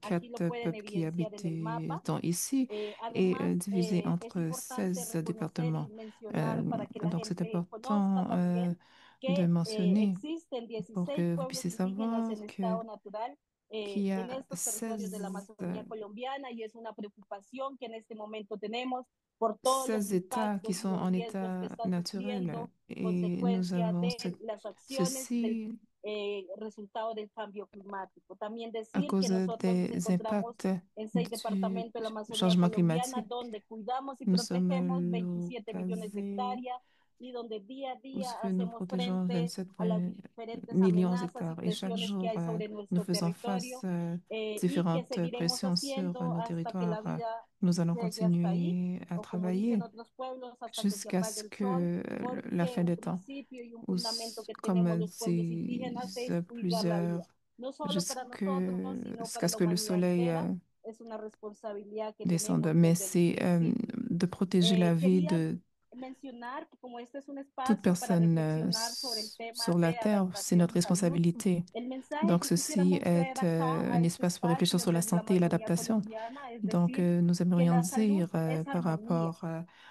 E: Aquí
B: 64
E: lo pueden
B: peuples qui
E: evidenciar en
B: habitent
E: el mapa.
B: ici et
E: Además,
B: divisés
E: es
B: entre
E: importante
B: 16
E: reconocer y
B: départements.
E: mencionar para que la
B: Donc c'est
E: gente conozca
B: important
E: también
B: de
E: que
B: mentionner
E: existen
B: pour
E: 16
B: que vous
E: pueblos
B: puissiez
E: indígenas
B: savoir
E: en
B: que
E: estado natural
B: qu'il y
E: en
B: a
E: estos territorios de la
B: 16
E: Amazonía colombiana y es una preocupación que en este momento tenemos por todos los
B: 16 États qui
E: impactos y
B: sont
E: los
B: en
E: riesgos que
B: état
E: está
B: naturel
E: sufriendo
B: et nous
E: consecuencia
B: avons
E: de las acciones del
B: ceci
E: resultado del cambio climático. También
B: à
E: decir que
B: cause
E: nosotros nos
B: des
E: encontramos
B: impacts
E: en 6
B: du
E: departamentos de la Amazonía
B: changement
E: colombiana,
B: climatique.
E: donde cuidamos y
B: Nous sommes
E: protegemos 27 millones de
B: localisés
E: hectáreas y donde día a
B: où
E: día
B: ce que nous
E: hacemos
B: protégeons
E: frente
B: 27
E: a las diferentes
B: millions
E: amenazas y
B: d'hectares et chaque
E: presiones que
B: jour
E: hay sobre
B: nous
E: nuestro
B: faisons face
E: territorio y que
B: différentes
E: seguiremos
B: pressions sur
E: haciendo
B: nos
E: hasta que la
B: territoires.
E: vida
B: Nous allons
E: llegue hasta ahí,
B: continuer à
E: o como dicen
B: travailler
E: otros pueblos, hasta que se
B: jusqu'à
E: apague
B: ce
E: el sol,
B: que la
E: porque
B: fin
E: un
B: des temps,
E: principio y un
B: ou
E: fundamento que tenemos
B: comme
E: los pueblos indígenas
B: disent
E: es cuidar la vida,
B: plusieurs,
E: no solo para nosotros, sino
B: jusqu'à
E: para
B: ce
E: la
B: que le
E: humanidad
B: soleil
E: entera. Es una responsabilidad que
B: descende.
E: tenemos
B: Mais
E: desde el
B: c'est
E: principio.
B: de protéger la vie
E: Quería
B: de
E: mencionar que como este es un
B: toute
E: espacio para
B: personne
E: reflexionar sobre el tema
B: sur la
E: de
B: Terre, c'est
E: adaptación
B: notre
E: y salud,
B: responsabilité.
E: el mensaje
B: Donc,
E: que
B: ceci
E: quisiéramos traer
B: est
E: acá a
B: un
E: este
B: espace pour réfléchir
E: espacio
B: sur la
E: desde la
B: santé et
E: Amazonía
B: l'adaptation.
E: colombiana, es
B: Donc,
E: decir,
B: nous
E: que
B: aimerions
E: la salud
B: dire
E: es
B: par
E: armonía.
B: rapport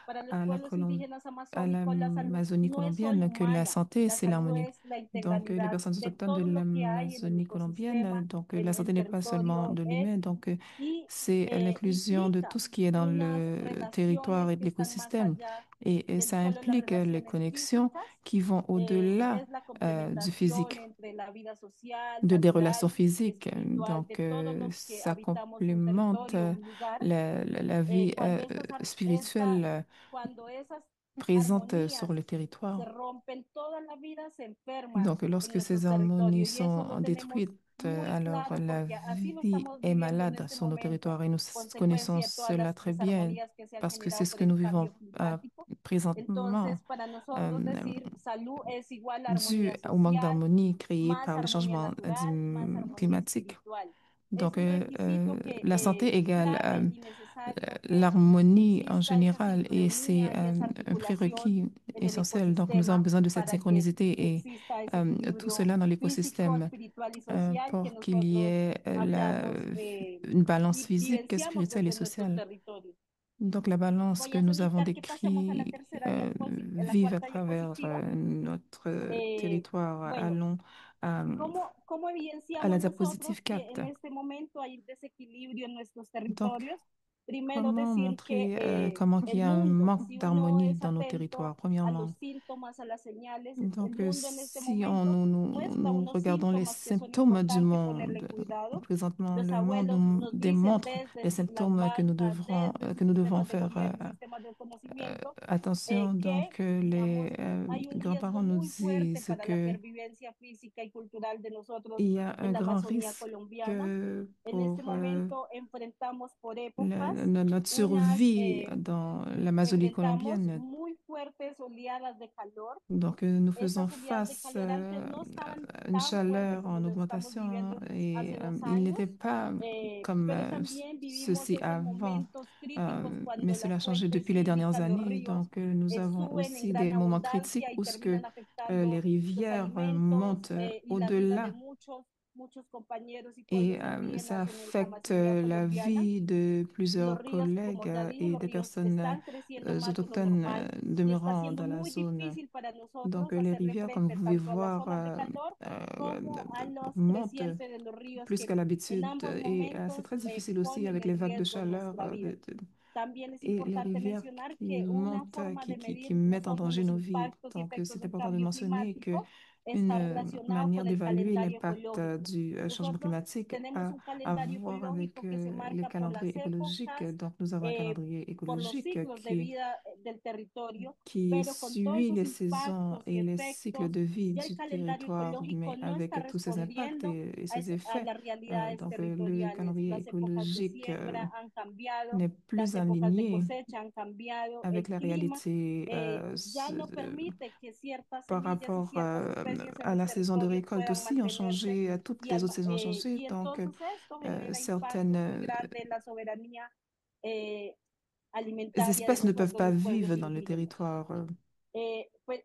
E: Para los
B: à
E: pueblos indígenas
B: à
E: amazónicos, la salud
B: l'Amazonie
E: no es solo
B: colombienne que la
E: humana,
B: santé,
E: la
B: c'est
E: salud
B: l'harmonie.
E: es la
B: Donc, les
E: integralidad
B: personnes
E: de
B: autochtones de
E: todo lo que hay en el
B: l'Amazonie colombienne,
E: ecosistema,
B: donc la
E: en
B: santé
E: el
B: n'est pas seulement
E: territorio
B: de l'humain,
E: es
B: donc
E: y
B: c'est l'inclusion de
E: implica
B: tout ce qui est dans
E: unas
B: le territoire
E: relaciones
B: et de
E: que están más
B: l'écosystème.
E: allá
B: Et
E: del
B: ça
E: solo las
B: implique les
E: relaciones
B: connexions
E: físicas,
B: qui vont au-delà
E: es la
B: du
E: complementación
B: physique,
E: entre la vida social,
B: des relations
E: natural,
B: physiques.
E: espiritual de
B: Donc,
E: todos los que
B: ça
E: habitamos un
B: complémente
E: territorio, un lugar.
B: la vie spirituelle
E: Cuando esas
B: présente sur
E: armonías
B: le
E: se
B: territoire.
E: rompen, toda la vida se enferma
B: Donc,
E: en
B: lorsque
E: nuestros
B: ces harmonies
E: territorios y eso
B: sont
E: lo tenemos
B: détruites,
E: muy
B: alors
E: claro
B: la
E: porque así lo
B: vie
E: estamos
B: est
E: viviendo en
B: malade
E: este
B: sur nos
E: momento,
B: territoires et nous connaissons
E: consecuencia de todas
B: cela
E: las
B: très bien
E: desarmonías que se han
B: parce que c'est
E: generado
B: ce
E: por
B: que nous
E: el
B: vivons
E: cambio climático.
B: présentement,
E: Entonces, para nosotros
B: euh,
E: decir salud es igual a
B: dû
E: armonía
B: au manque
E: social,
B: d'harmonie créé
E: más
B: par le
E: armonía
B: changement
E: natural, más armonía
B: climatique.
E: espiritual. Es
B: Donc,
E: un requisito que
B: la santé
E: es
B: égale
E: clave y necesario que
B: l'harmonie en
E: exista esa
B: général et c'est
E: sincronía y esa
B: un
E: articulación
B: prérequis
E: en el
B: essentiel. Donc, nous avons
E: ecosistema
B: besoin de cette
E: para que
B: synchronicité et
E: exista ese
B: tout
E: equilibrio
B: cela dans
E: físico,
B: l'écosystème
E: espiritual y social que
B: pour qu'il y
E: nosotros
B: ait
E: hayamos
B: une balance physique,
E: vivenciamos
B: spirituelle et
E: desde nuestros
B: sociale.
E: territorios.
B: Donc, la balance
E: Voy
B: que
E: a
B: nous avons
E: solicitar que pasemos a la
B: décrite
E: tercera diapositiva, a la
B: vive à
E: cuarta
B: travers
E: diapositiva.
B: notre
E: Eh,
B: territoire.
E: bueno,
B: Allons à,
E: ¿cómo
B: à la
E: evidenciamos nosotros
B: diapositive
E: que
B: 4.
E: en este momento hay desequilibrio en nuestros
B: Donc,
E: territorios? Primero
B: comment
E: decir que
B: montrer comment il
E: el
B: y a un
E: mundo,
B: manque
E: si uno
B: d'harmonie
E: es
B: dans nos
E: atento
B: territoires,
E: a los
B: premièrement?
E: síntomas, a las señales, el
B: Donc,
E: mundo en este
B: si
E: momento muestra
B: nous
E: unos
B: regardons les
E: síntomas que son
B: symptômes du
E: importantes ponerle
B: monde,
E: cuidado.
B: présentement,
E: Los
B: le monde
E: abuelos nos dicen
B: démontre les
E: desde las
B: symptômes
E: bancas, desde
B: que
E: sus
B: nous devons
E: sistemas de
B: faire
E: gobierno, sistemas de conocimiento,
B: attention.
E: que,
B: Donc, les
E: digamos, hay un riesgo
B: grands-parents nous
E: muy fuerte
B: disent
E: para la
B: que
E: pervivencia física y cultural de nosotros
B: il y a
E: en
B: un
E: la
B: grand
E: Amazonía
B: risque
E: colombiana. En este
B: pour
E: momento enfrentamos por épocas
B: notre
E: unas,
B: survie dans l'Amazonie
E: enfrentamos
B: colombienne.
E: muy fuertes oleadas de calor.
B: Donc, nous faisons
E: Estas oleadas de
B: face
E: calor antes no estaban
B: à une
E: tan fuertes
B: chaleur
E: como
B: en
E: lo estamos
B: augmentation
E: viviendo
B: et
E: hace dos
B: il
E: años,
B: n'était pas comme
E: pero también vivimos
B: ceci
E: esos
B: avant,
E: momentos críticos
B: mais
E: cuando
B: cela
E: las
B: a changé
E: fuentes
B: depuis les dernières
E: hídricas, los
B: années.
E: ríos,
B: Donc, nous avons
E: suben en
B: aussi
E: gran
B: des moments critiques
E: abundancia y
B: où ce que
E: terminan
B: les
E: afectando los
B: rivières
E: alimentos
B: montent
E: y la vida de
B: au-delà
E: muchos compañeros y
B: et
E: pueblos
B: ça
E: indígenas en la
B: affecte
E: Amazonía
B: la
E: colombiana.
B: vie de
E: Los
B: plusieurs
E: ríos,
B: collègues
E: como ya dije,
B: et
E: los
B: des
E: ríos
B: personnes
E: están creciendo más de lo
B: autochtones
E: normal y está
B: demeurant
E: siendo
B: dans la
E: muy
B: zone.
E: difícil para
B: Donc,
E: nosotros
B: les
E: hacerle
B: rivières, comme vous
E: frente
B: pouvez
E: tanto a las
B: voir,
E: olas de calor como a los
B: montent
E: crecientes de los ríos
B: plus
E: que
B: qu'à
E: en
B: l'habitude
E: ambos
B: et c'est
E: momentos
B: très difficile aussi
E: ponen
B: avec
E: en
B: les vagues de
E: riesgo
B: chaleur
E: nuestra vida. También es
B: et les
E: importante
B: rivières
E: mencionar
B: qui
E: que una
B: montent,
E: forma de
B: qui
E: medir
B: mettent en
E: nosotros
B: danger
E: los
B: nos vies.
E: impactos y
B: Donc,
E: efectos
B: c'est
E: del
B: important de
E: cambio
B: mentionner que
E: climático está
B: une
E: relacionado
B: manière
E: con el
B: d'évaluer
E: calendario
B: l'impact
E: ecológico.
B: du changement
E: Nosotros
B: climatique
E: tenemos
B: a,
E: un
B: à
E: calendario
B: voir avec
E: ecológico que se
B: les
E: marca por
B: calendriers
E: las
B: écologiques.
E: épocas,
B: Donc, nous avons un
E: eh,
B: calendrier
E: por los
B: écologique
E: ciclos de vida del territorio,
B: qui
E: pero con todos
B: suit
E: esos
B: les saisons
E: impactos y
B: et les cycles
E: efectos,
B: de vie
E: ya el
B: du
E: calendario
B: territoire, mais
E: ecológico no está
B: avec tous ces impacts
E: respondiendo
B: et ces
E: a
B: effets.
E: las realidades
B: Donc, le
E: territoriales.
B: calendrier
E: Las épocas de
B: écologique
E: siembra han cambiado,
B: n'est
E: las
B: plus
E: épocas de
B: aligné
E: cosecha han cambiado,
B: avec
E: el
B: la
E: clima
B: réalité
E: ya no permite que ciertas
B: par
E: semillas y
B: rapport
E: ciertas especies en
B: à
E: los
B: la saison de
E: territorios
B: récolte
E: puedan
B: aussi ont
E: mantenerse
B: changé, toutes les autres saisons ont changé.
E: y
B: Donc,
E: entonces esto genera impactos muy
B: certaines
E: grandes en la soberanía alimentaria de
B: espèces ne peuvent
E: nosotros
B: pas
E: los pueblos
B: vivre dans le
E: indígenas.
B: territoire.
E: Pues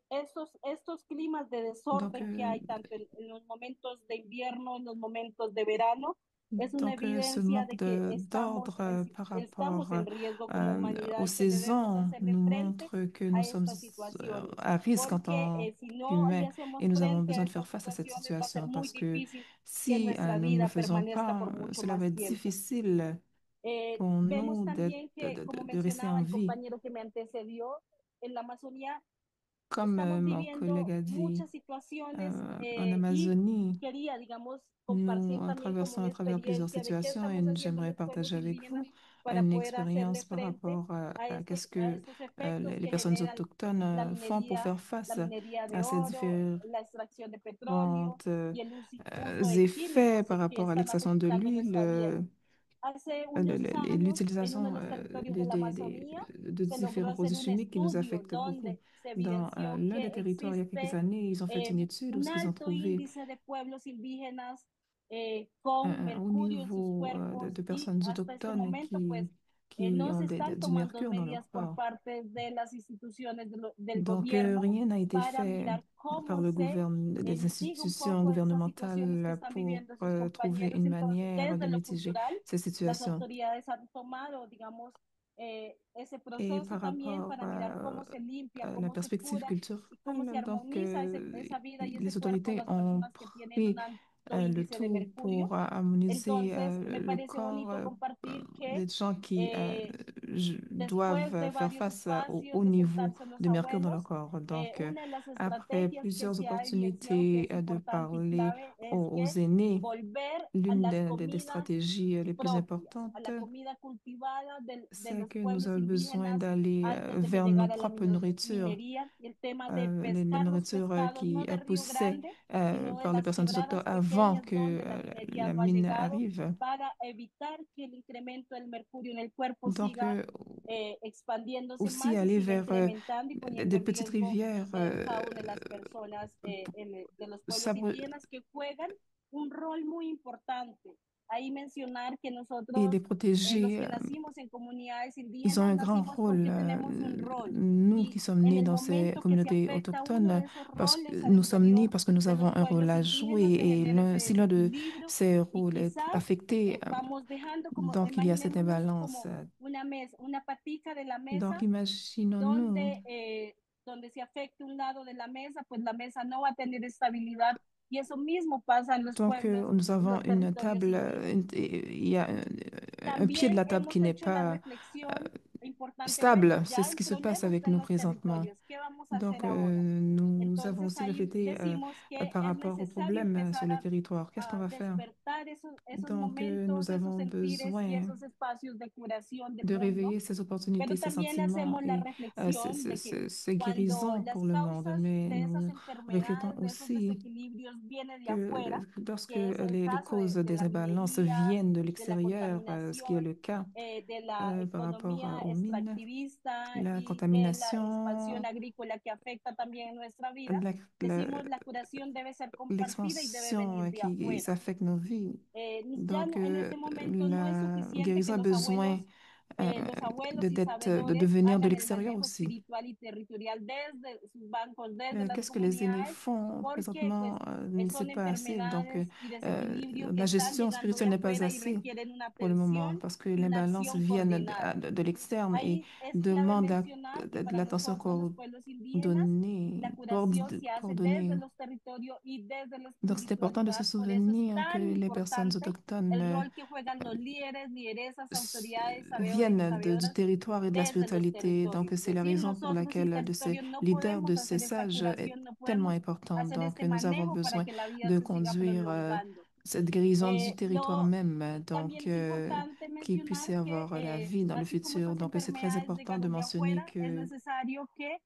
E: estos climas de
B: Donc,
E: desorden que hay tanto en los momentos de invierno, en los momentos de verano, es una
B: ce
E: evidencia
B: manque
E: de que
B: d'ordre par
E: estamos
B: rapport
E: en riesgo como
B: aux
E: humanidad, que debemos
B: saisons
E: hacerle
B: nous
E: frente
B: montre que nous
E: a
B: sommes
E: estas situaciones,
B: à risque en
E: porque
B: tant
E: si no le
B: qu'humains
E: hacemos
B: et nous avons
E: frente a
B: besoin de faire
E: estas
B: face à cette
E: situaciones, va a ser
B: situation
E: muy
B: parce que
E: difícil que
B: si
E: nuestra
B: nous ne le
E: vida
B: faisons
E: permanezca
B: pas,
E: por mucho
B: cela va
E: más
B: être
E: tiempo.
B: difficile pour
E: Vemos
B: nous
E: también que, como
B: de rester
E: mencionaba
B: en
E: el
B: vie.
E: compañero que me antecedió, en la Amazonía
B: Comme
E: estamos
B: mon collègue
E: viviendo
B: a dit,
E: muchas situaciones
B: en
E: y
B: Amazonie,
E: quería, digamos,
B: nous
E: compartir también como
B: traversons
E: una
B: à travers plusieurs
E: experiencia de qué
B: situations et
E: estamos haciendo
B: j'aimerais
E: los pueblos
B: partager avec
E: indígenas
B: vous
E: para
B: une
E: poder hacerle
B: expérience par
E: frente
B: rapport qu'est-ce
E: a
B: que
E: estos efectos
B: les
E: que
B: personnes
E: genera
B: autochtones font pour faire
E: la
B: face
E: minería de
B: à ces
E: oro,
B: différents
E: la extracción de petróleo y el uso de
B: effets
E: químicos
B: par
E: que
B: rapport à
E: están
B: l'extraction de
E: afectando
B: l'huile,
E: nuestra vida. Hace unos años, en uno
B: l'utilisation
E: de los territorios de la Amazonía,
B: de
E: se logró
B: différents
E: hacer
B: produits
E: un
B: chimiques qui nous
E: estudio
B: affectent beaucoup.
E: donde se
B: Dans
E: evidenció
B: l'un des
E: que
B: territoires, il y a quelques
E: existe
B: années, ils ont fait une étude où
E: un
B: ce qu'ils ont
E: alto
B: trouvé
E: índice de pueblos indígenas con
B: un haut
E: mercurio en sus
B: niveau
E: cuerpos
B: de
E: y
B: personnes
E: hasta este
B: autochtones
E: momento, pues,
B: qui
E: no
B: ont
E: se están
B: du
E: tomando
B: mercure dans leur
E: medidas por
B: corps.
E: parte de las instituciones del
B: Donc,
E: gobierno
B: rien n'a été
E: para
B: fait
E: mirar
B: par
E: cómo se
B: des
E: mitiga un
B: institutions
E: poco estas situaciones que
B: gouvernementales
E: están
B: pour
E: viviendo esos
B: trouver
E: compañeros.
B: une
E: Entonces,
B: manière
E: desde
B: de
E: lo
B: mitiger
E: cultural,
B: ces
E: las
B: situations.
E: autoridades han tomado, digamos, ese
B: Et
E: proceso
B: par
E: también
B: rapport
E: para mirar cómo se limpia,
B: à la
E: cómo se
B: perspective
E: cura y cómo se
B: culturelle, donc
E: armoniza esa vida y ese
B: les
E: cuerpo en
B: autorités
E: las
B: ont
E: personas que tienen
B: pris
E: un alto
B: le
E: índice de
B: tout
E: mercurio.
B: pour harmoniser
E: Entonces, me
B: le
E: parece
B: corps
E: bonito compartir que
B: des gens qui,
E: Después
B: doivent
E: de
B: faire
E: varios
B: face au
E: espacios
B: haut
E: de
B: niveau
E: sentarse los
B: de mercure dans leur
E: abuelos,
B: corps. Donc,
E: una de las
B: après
E: estrategias que
B: plusieurs
E: se ha evidenciado que
B: opportunités
E: es
B: de
E: importante y
B: parler
E: clave es
B: aux
E: que
B: aînés,
E: volver a
B: l'une
E: las
B: des
E: comidas
B: stratégies les plus
E: propias, a
B: importantes,
E: la comida cultivada de
B: c'est
E: los
B: que nous
E: pueblos
B: avons besoin
E: indígenas
B: d'aller
E: antes de que
B: vers nos
E: llegara la
B: propres nourritures,
E: minería, y el tema de
B: les
E: pescar los
B: nourritures
E: pescados
B: qui
E: no de
B: est
E: Río
B: poussée
E: Grande, sino de
B: par les
E: las
B: personnes autochtones
E: quebradas
B: avant
E: pequeñas
B: que
E: donde la minería
B: la
E: no ha
B: mine
E: llegado,
B: arrive.
E: para evitar que el incremento del mercurio en el cuerpo
B: Donc,
E: siga expandiéndose
B: aussi
E: más y
B: aller
E: siga
B: vers
E: incrementando y poniendo
B: des
E: en
B: petites
E: riesgo
B: rivières
E: cada una de las personas de los pueblos
B: sabres
E: indígenas que juegan un rol muy importante. Ahí mencionar que
B: et les
E: nosotros, los
B: protéger.
E: que nacimos en comunidades
B: Ils ont
E: indígenas,
B: un grand
E: nacimos
B: rôle.
E: porque tenemos un rol.
B: Nous
E: Y
B: qui sommes
E: en
B: nés
E: el
B: dans ces
E: momento que se
B: communautés
E: afecta uno
B: autochtones,
E: de esos
B: parce que
E: roles
B: nous sommes nés
E: anteriores
B: parce que nous
E: de
B: avons
E: los
B: un rôle
E: pueblos
B: à jouer
E: indígenas, se
B: et
E: genera ese
B: si l'un de
E: desequilibrio
B: ces
E: y
B: rôles est
E: quizás
B: affecté,
E: vamos dejando como,
B: donc il y a cette
E: imaginémonos
B: imbalance.
E: como una mesa, una patica de la
B: Donc
E: mesa
B: imaginons-nous.
E: donde, donde se afecte un lado de la mesa, pues la mesa no va a tener estabilidad. Y eso mismo pasa en los
B: Donc,
E: pueblos,
B: nous avons
E: los
B: une
E: territorios
B: table,
E: indígenas.
B: il y a un pied de
E: También
B: la table qui
E: hemos
B: n'est
E: hecho la
B: pas
E: reflexión importante, bueno,
B: stable. C'est
E: ya
B: ce
E: el
B: qui se passe
E: problema
B: avec
E: está en
B: nous
E: los
B: présentement.
E: territorios, ¿qué vamos a
B: Donc,
E: hacer ahora?
B: nous avons
E: Entonces
B: aussi
E: ahí
B: réfléchi
E: decimos que
B: par
E: es
B: rapport aux
E: necesario
B: problèmes sur
E: empezar
B: le territoire. Qu'est-ce qu'on
E: a
B: va faire?
E: despertar esos
B: Donc,
E: momentos,
B: nous
E: esos
B: avons
E: sentires y
B: besoin
E: esos espacios de curación del
B: de
E: mundo,
B: réveiller ces
E: pero
B: opportunités, ces
E: también
B: sentiments
E: hacemos la
B: et
E: reflexión de que
B: ces
E: cuando
B: guérisons
E: las
B: pour le monde.
E: causas
B: Mais
E: de esas
B: nous reflétons
E: enfermedades, de esos
B: aussi
E: desequilibrios vienen de
B: que
E: afuera,
B: lorsque
E: que es el
B: les
E: caso
B: causes
E: de
B: des
E: la
B: imbalances
E: minería,
B: viennent de
E: de la
B: l'extérieur, ce qui est
E: contaminación,
B: le cas
E: de la
B: par rapport
E: economía
B: aux mines,
E: extractivista
B: la
E: y de la
B: contamination,
E: expansión agrícola que afecta también nuestra vida,
B: la- la-
E: decimos la curación debe ser compartida y debe
B: l'expansion
E: venir de
B: qui
E: afuera.
B: s'affecte nos vies.
E: Ya
B: Donc,
E: en este momento no es
B: la
E: suficiente que
B: guérison a besoin
E: los abuelos y
B: de
E: sabedores
B: venir de
E: hagan el
B: l'extérieur
E: manejo
B: aussi.
E: espiritual y territorial desde sus bancos, desde las
B: Qu'est-ce que les aînés
E: comunidades,
B: font
E: porque pues
B: présentement ne sait
E: son
B: pas assez. Donc,
E: enfermedades y desequilibrio que
B: la
E: están
B: gestion
E: llegando de
B: spirituelle n'est pas
E: afuera y
B: assez
E: requieren una
B: pour le moment
E: atención
B: parce que
E: y una
B: l'imbalance
E: acción
B: vient
E: coordinada.
B: de l'externe et
E: Ahí es clave
B: demande
E: mencionar que
B: de
E: para
B: l'attention
E: nosotros los pueblos indígenas la curación se hace desde
B: coordonnée.
E: los territorios y desde la
B: Donc, c'est important de se
E: espiritualidad. Por eso es
B: souvenir que
E: tan
B: les personnes
E: importante el
B: autochtones
E: rol que juegan los líderes, lideresas, autoridades,
B: viennent du
E: sabedoras
B: territoire et de la
E: desde los
B: spiritualité. Donc,
E: territorios.
B: c'est la
E: Decir
B: raison pour
E: nosotros
B: laquelle de ces
E: territorios no
B: leaders, de
E: podemos
B: ces
E: hacer esta
B: sages est
E: curación, no
B: tellement
E: podemos
B: important.
E: hacer
B: Donc,
E: este
B: nous avons
E: manejo para
B: besoin
E: que la vida
B: de
E: se siga
B: conduire
E: prolongando.
B: cette guérison du territoire
E: Lo,
B: même, donc
E: también es importante
B: qu'il puisse y
E: mencionar que
B: avoir la vie dans le
E: así como
B: futur.
E: esas
B: Donc, c'est très
E: enfermedades
B: important de
E: llegaron de
B: mentionner
E: afuera, es necesario que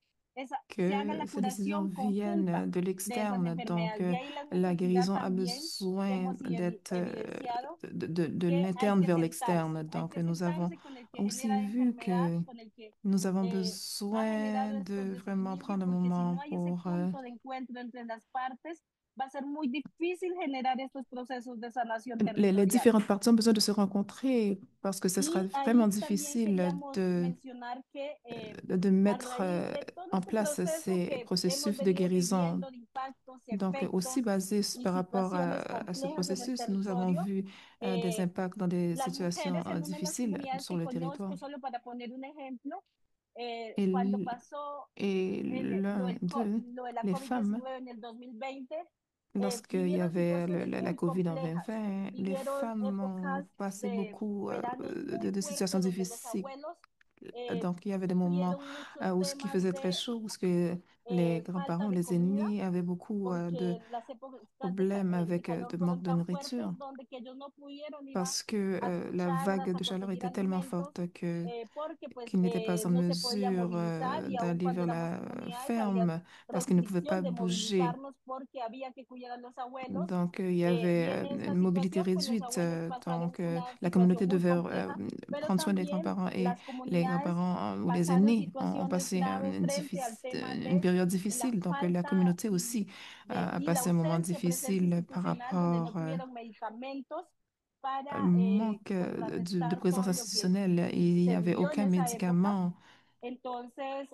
E: se haga
B: que
E: la
B: ces décisions
E: curación conjunta
B: viennent de
E: de esas
B: l'externe. Donc,
E: enfermedades. De ahí la
B: la
E: necesidad
B: guérison a
E: también que
B: besoin
E: hemos
B: d'être
E: evidenciado
B: de
E: que
B: l'interne vers l'externe.
E: hay
B: Donc,
E: que
B: nous avons
E: sentarse con el que
B: aussi
E: genera
B: vu
E: enfermedad,
B: que
E: con el que
B: nous avons
E: ha
B: besoin
E: generado estos
B: de vraiment
E: desequilibrios,
B: prendre un
E: porque si
B: moment
E: no hay ese
B: pour
E: punto de encuentro entre las partes, va a ser muy difícil generar estos procesos de sanación
B: les
E: territorial.
B: différentes parties ont besoin de se rencontrer parce que ce sera
E: Y
B: vraiment
E: ahí también
B: difficile
E: queríamos mencionar que
B: de
E: a
B: mettre
E: raíz de todo
B: en
E: este
B: place
E: proceso
B: ces
E: que hemos
B: processus de
E: venido
B: guérison.
E: viviendo de impactos y
B: Donc, aussi
E: efectos
B: basé
E: y
B: par rapport
E: situaciones
B: à ce
E: complejas en el
B: processus, nous avons
E: territorio,
B: vu des
E: eh,
B: impacts dans des
E: las
B: situations
E: mujeres en una de las
B: difficiles
E: comunidades
B: sur
E: que
B: le territoire.
E: conozco, solo para poner un ejemplo,
B: Et,
E: cuando pasó
B: l'un d'eux,
E: lo de la
B: les femmes,
E: COVID-19 en el 2020,
B: lorsqu'il y
E: vivieron
B: avait
E: situaciones
B: la
E: muy
B: COVID en
E: complejas,
B: 2020, les
E: vivieron
B: femmes ont
E: épocas
B: passé
E: de
B: beaucoup
E: veranos muy
B: de situations
E: fuertes donde los
B: difficiles.
E: abuelos
B: Donc, il y avait des moments
E: sufrieron muchos
B: où ce qui
E: temas
B: faisait très
E: de
B: chaud, où ce que les
E: falta
B: grands-parents,
E: de
B: les
E: comida,
B: aînés avaient beaucoup de
E: porque las épocas
B: problèmes
E: de
B: avec
E: calor
B: de manque
E: fueron
B: de
E: tan fuertes
B: nourriture
E: donde que ellos no pudieron ir
B: parce que
E: a
B: la
E: cosecharlas,
B: vague
E: a
B: de chaleur
E: conseguir
B: était tellement
E: alimentos,
B: forte que
E: porque pues
B: qu'ils n'étaient pas en
E: no se podía
B: mesure
E: movilizar y aun
B: d'aller
E: cuando
B: vers
E: éramos
B: la
E: comunidades había
B: ferme parce qu'ils ne pouvaient pas
E: restricción de
B: bouger.
E: movilizarnos porque había que cuidar a los abuelos.
B: Donc, il y
E: Y
B: avait
E: en esta
B: une mobilité
E: situación, pues los
B: réduite.
E: abuelos pasaron
B: Donc,
E: una
B: la communauté
E: situación muy
B: devait
E: compleja, pero
B: prendre soin des
E: también
B: grands-parents et
E: las
B: les
E: comunidades
B: grands-parents ou les
E: pasaron
B: aînés ont
E: situaciones
B: passé
E: graves frente al tema
B: une
E: de
B: période
E: la
B: difficile. Donc, la
E: falta
B: communauté aussi a
E: y la
B: passé un moment
E: ausencia, presencia
B: difficile par
E: institucional, donde no
B: rapport
E: tuvieron medicamentos
B: au
E: para
B: manque de
E: contrarrestar
B: présence
E: todo lo que
B: institutionnelle. Il n'y
E: se
B: avait
E: vivió en
B: aucun
E: esa época.
B: médicament,
E: Entonces,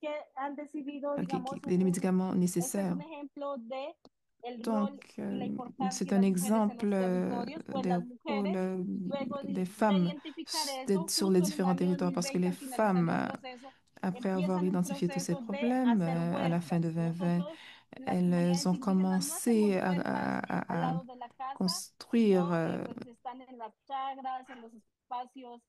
E: que han decidido, digamos,
B: les médicaments
E: este es
B: nécessaires.
E: un ejemplo de el
B: Donc,
E: rol y la
B: c'est
E: importancia de
B: un
E: las mujeres en
B: exemple
E: los territorios, pues
B: des
E: las
B: rôles
E: mujeres, luego
B: des
E: de
B: femmes
E: identificar eso,
B: sur les
E: justo en el
B: différents
E: año
B: territoires, parce que
E: 2020,
B: les
E: al finalizar
B: femmes,
E: el proceso,
B: après avoir
E: empiezan un
B: identifié tous ces
E: proceso de
B: problèmes,
E: hacer
B: à la fin de
E: huertas.
B: 2020,
E: Nosotros, las
B: elles
E: comunidades
B: ont
E: indígenas, no hacemos
B: commencé
E: huertas al lado de la casa,
B: construire
E: sino pues están en las chagras, en los espacios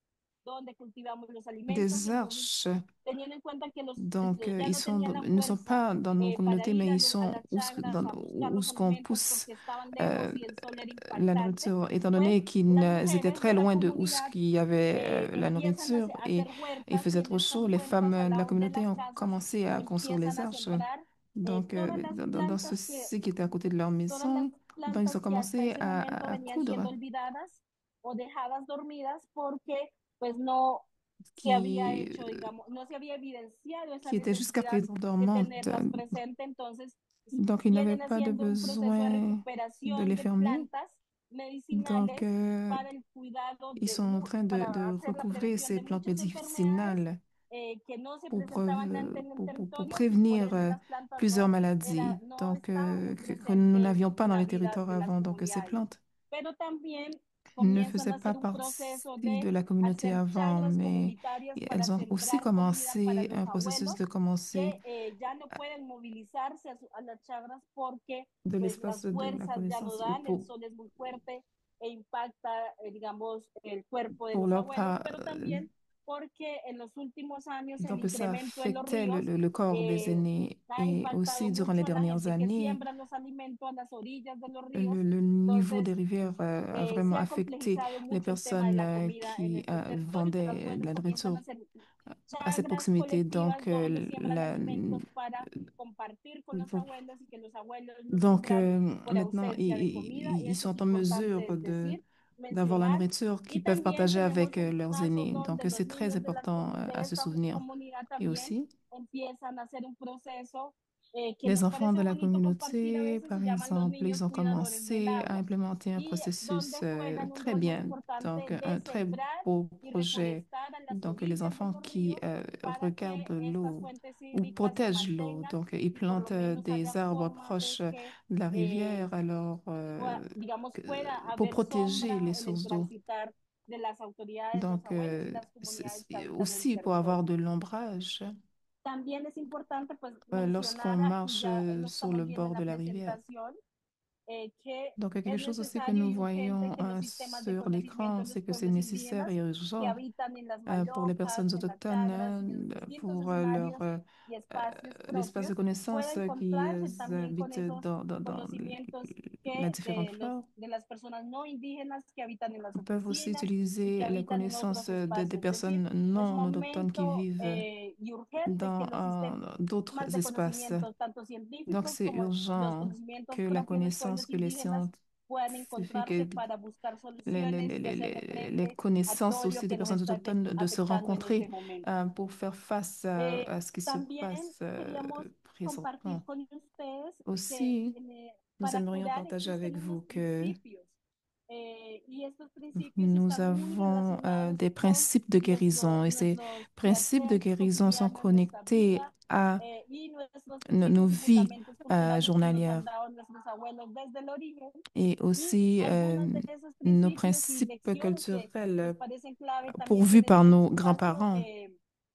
E: donde cultivamos los alimentos.
B: des
E: Entonces,
B: arches.
E: teniendo en cuenta que
B: Donc,
E: ya no tenían la
B: ils ne sont
E: fuerza
B: pas dans nos
E: para
B: communautés,
E: ir
B: mais ils
E: a
B: sont
E: las chacras a buscar
B: où
E: los
B: ce qu'on
E: alimentos
B: pousse
E: porque estaban
B: euh,
E: lejos y el sol era
B: la
E: impactante,
B: nourriture, étant
E: pues
B: donné qu'ils
E: las
B: étaient
E: mujeres
B: très
E: de la
B: loin de où ce
E: comunidad
B: qu'il y avait la
E: empiezan
B: nourriture
E: a
B: et
E: hacer
B: il
E: huertas y
B: faisait
E: en
B: trop
E: estas
B: chaud. Les femmes
E: huertas al
B: de la
E: lado de
B: communauté
E: las
B: ont
E: casas
B: commencé à construire
E: empiezan
B: les
E: a
B: arches.
E: sembrar
B: Donc, dans ceci qui était à côté de leur
E: todas las
B: maison, donc ils ont
E: plantas que hasta
B: commencé
E: ese momento
B: à
E: venían siendo
B: coudre,
E: olvidadas o dejadas dormidas porque pues no se había
B: qui,
E: hecho, digamos, no se había evidenciado esa
B: qui étaient jusqu'à
E: necesidad
B: présent
E: de
B: dormantes.
E: tenerlas presente. Entonces,
B: Donc, ils n'avaient
E: vienen
B: pas de
E: haciendo un proceso de
B: besoin de
E: recuperación
B: les
E: de
B: fermer.
E: plantas
B: Donc,
E: medicinales para el cuidado
B: ils sont en train
E: para
B: de
E: hacer la
B: recouvrer
E: prevención
B: ces
E: de
B: plantes
E: muchas enfermedades
B: médicinales
E: que no se presentaban antes en el
B: pour
E: territorio, por
B: prévenir
E: ende las plantas
B: plusieurs maladies,
E: no
B: donc
E: estaban muy
B: que nous
E: presentes
B: n'avions pas
E: en
B: dans
E: la
B: les
E: vida
B: territoires
E: de las
B: avant. Donc, ces
E: comunidades.
B: plantes
E: Pero también
B: ne
E: comienzan
B: faisaient
E: a
B: pas
E: hacer un proceso
B: partie de
E: de
B: la communauté
E: hacer
B: avant,
E: chacras
B: mais
E: comunitarias para
B: elles ont aussi
E: sembrar comida para
B: commencé
E: los
B: un processus
E: abuelos
B: de commencer
E: que ya no pueden movilizarse a las chacras porque
B: de
E: pues
B: l'espace
E: las
B: de la
E: fuerzas ya no
B: connaissance
E: dan, el sol es muy fuerte e impacta, digamos, el cuerpo de
B: pour
E: los
B: leur
E: abuelos,
B: part.
E: pero también porque en los últimos años el
B: Donc, ça
E: incremento de los
B: affectait
E: ríos
B: le corps des aînés.
E: ha
B: Et aussi,
E: impactado
B: durant les
E: mucho a la
B: dernières
E: gente que
B: années,
E: siembra los alimentos a las orillas de los ríos.
B: le niveau des
E: Entonces,
B: rivières a vraiment
E: se ha
B: affecté
E: complejizado
B: les
E: mucho el tema de
B: personnes
E: la comida en
B: qui
E: estos territorios. Los
B: vendaient de
E: abuelos
B: la
E: comienzan a
B: nourriture
E: hacer
B: à cette
E: chagras
B: proximité. Donc,
E: colectivas donde siembran alimentos para compartir con los abuelos y que los abuelos no
B: donc
E: sufran por
B: maintenant,
E: ausencia de comida. Y
B: ils
E: esto es
B: sont en mesure
E: importante decir,
B: d'avoir la
E: mencionar.
B: nourriture
E: Y
B: qu'ils peuvent
E: también
B: partager
E: tenemos
B: avec
E: un
B: leurs
E: caso
B: aînés. Donc,
E: donde los
B: c'est très
E: niños
B: important
E: de
B: à se
E: esta
B: souvenir.
E: comunidad
B: Et
E: también
B: aussi,
E: empiezan a hacer un proceso que
B: les
E: nos
B: enfants
E: parece
B: de la
E: bonito compartir a
B: communauté,
E: veces,
B: par
E: se llaman los
B: exemple,
E: niños
B: ils ont
E: cuidadores del
B: commencé à
E: agua
B: implémenter un
E: y
B: processus
E: donde juegan un
B: très
E: rol muy
B: bien,
E: importante
B: donc
E: de
B: un très
E: sembrar
B: beau
E: y
B: projet.
E: reforestar a las
B: Donc, les
E: orillas de
B: enfants
E: los
B: qui
E: ríos para que
B: regardent
E: estas
B: l'eau
E: fuentes
B: ou
E: hídricas se
B: protègent l'eau.
E: mantengan
B: Donc, ils
E: y por lo
B: plantent
E: menos haya
B: des arbres
E: forma de
B: proches
E: que,
B: de la rivière alors,
E: digamos, pueda
B: pour
E: haber
B: protéger
E: sombra
B: les
E: en el
B: sources d'eau.
E: transitar de las autoridades, los
B: Donc,
E: abuelos y las comunidades que habitan el
B: aussi pour avoir
E: territorio.
B: de l'ombrage
E: También es importante pues mencionar
B: lorsqu'on
E: aquí,
B: marche
E: ya lo
B: sur
E: estamos
B: le
E: viendo en
B: bord
E: la
B: de la rivière.
E: presentación, que
B: Donc, quelque
E: es
B: chose aussi que
E: necesario
B: nous
E: y urgente
B: voyons
E: que los sistemas de
B: sur
E: conocimiento
B: l'écran,
E: de los
B: c'est que c'est
E: pueblos
B: nécessaire
E: indígenas
B: et
E: que
B: urgent
E: habitan en las
B: pour les
E: malocas,
B: personnes
E: en las
B: autochtones
E: chagras y en los distintos
B: pour
E: escenarios y espacios
B: l'espace de
E: propios, pueda
B: connaissance qui
E: encontrarse también con
B: habitent
E: esos
B: dans
E: conocimientos
B: la
E: que
B: différente flore.
E: de las personas no indígenas que habitan en las
B: Peuvent aussi
E: oficinas y
B: utiliser
E: que
B: les
E: habitan en
B: connaissances
E: otros
B: des
E: espacios. Es decir,
B: personnes
E: es
B: non autochtones qui
E: momento
B: vivent
E: y urgente que
B: dans
E: los sistemas
B: d'autres
E: de
B: espaces.
E: conocimientos, tanto
B: Donc,
E: científicos
B: c'est
E: como los
B: urgent que
E: conocimientos
B: la
E: propios de los
B: connaissance,
E: pueblos
B: que les
E: indígenas puedan
B: scientifiques,
E: encontrarse para buscar soluciones y hacerle
B: les
E: frente a
B: connaissances
E: todo lo
B: aussi des
E: que nos
B: personnes
E: está
B: autochtones de se
E: afectando en este
B: rencontrer
E: momento.
B: pour faire face à ce qui se
E: También
B: passe
E: queríamos compartir
B: présentement.
E: con ustedes que
B: Aussi, nous
E: para
B: aimerions
E: curar
B: partager
E: existen
B: avec vous
E: unos
B: que
E: principios y estos principios
B: nous
E: están muy
B: avons
E: relacionados
B: des
E: con
B: principes de guérison et ces
E: nuestros
B: principes de
E: quehaceres
B: guérison sont
E: cotidianos, nuestra
B: connectés
E: vida
B: à
E: y nuestros
B: nos
E: principios y
B: vies
E: fundamentos culturales que nos han
B: journalières
E: dado nuestros abuelos desde el origen
B: et
E: y
B: aussi
E: algunos de esos
B: nos
E: principios y
B: principes
E: lecciones que nos
B: culturels
E: parecen clave también
B: pourvus
E: tener
B: par
E: en
B: nos
E: este espacio.
B: grands-parents.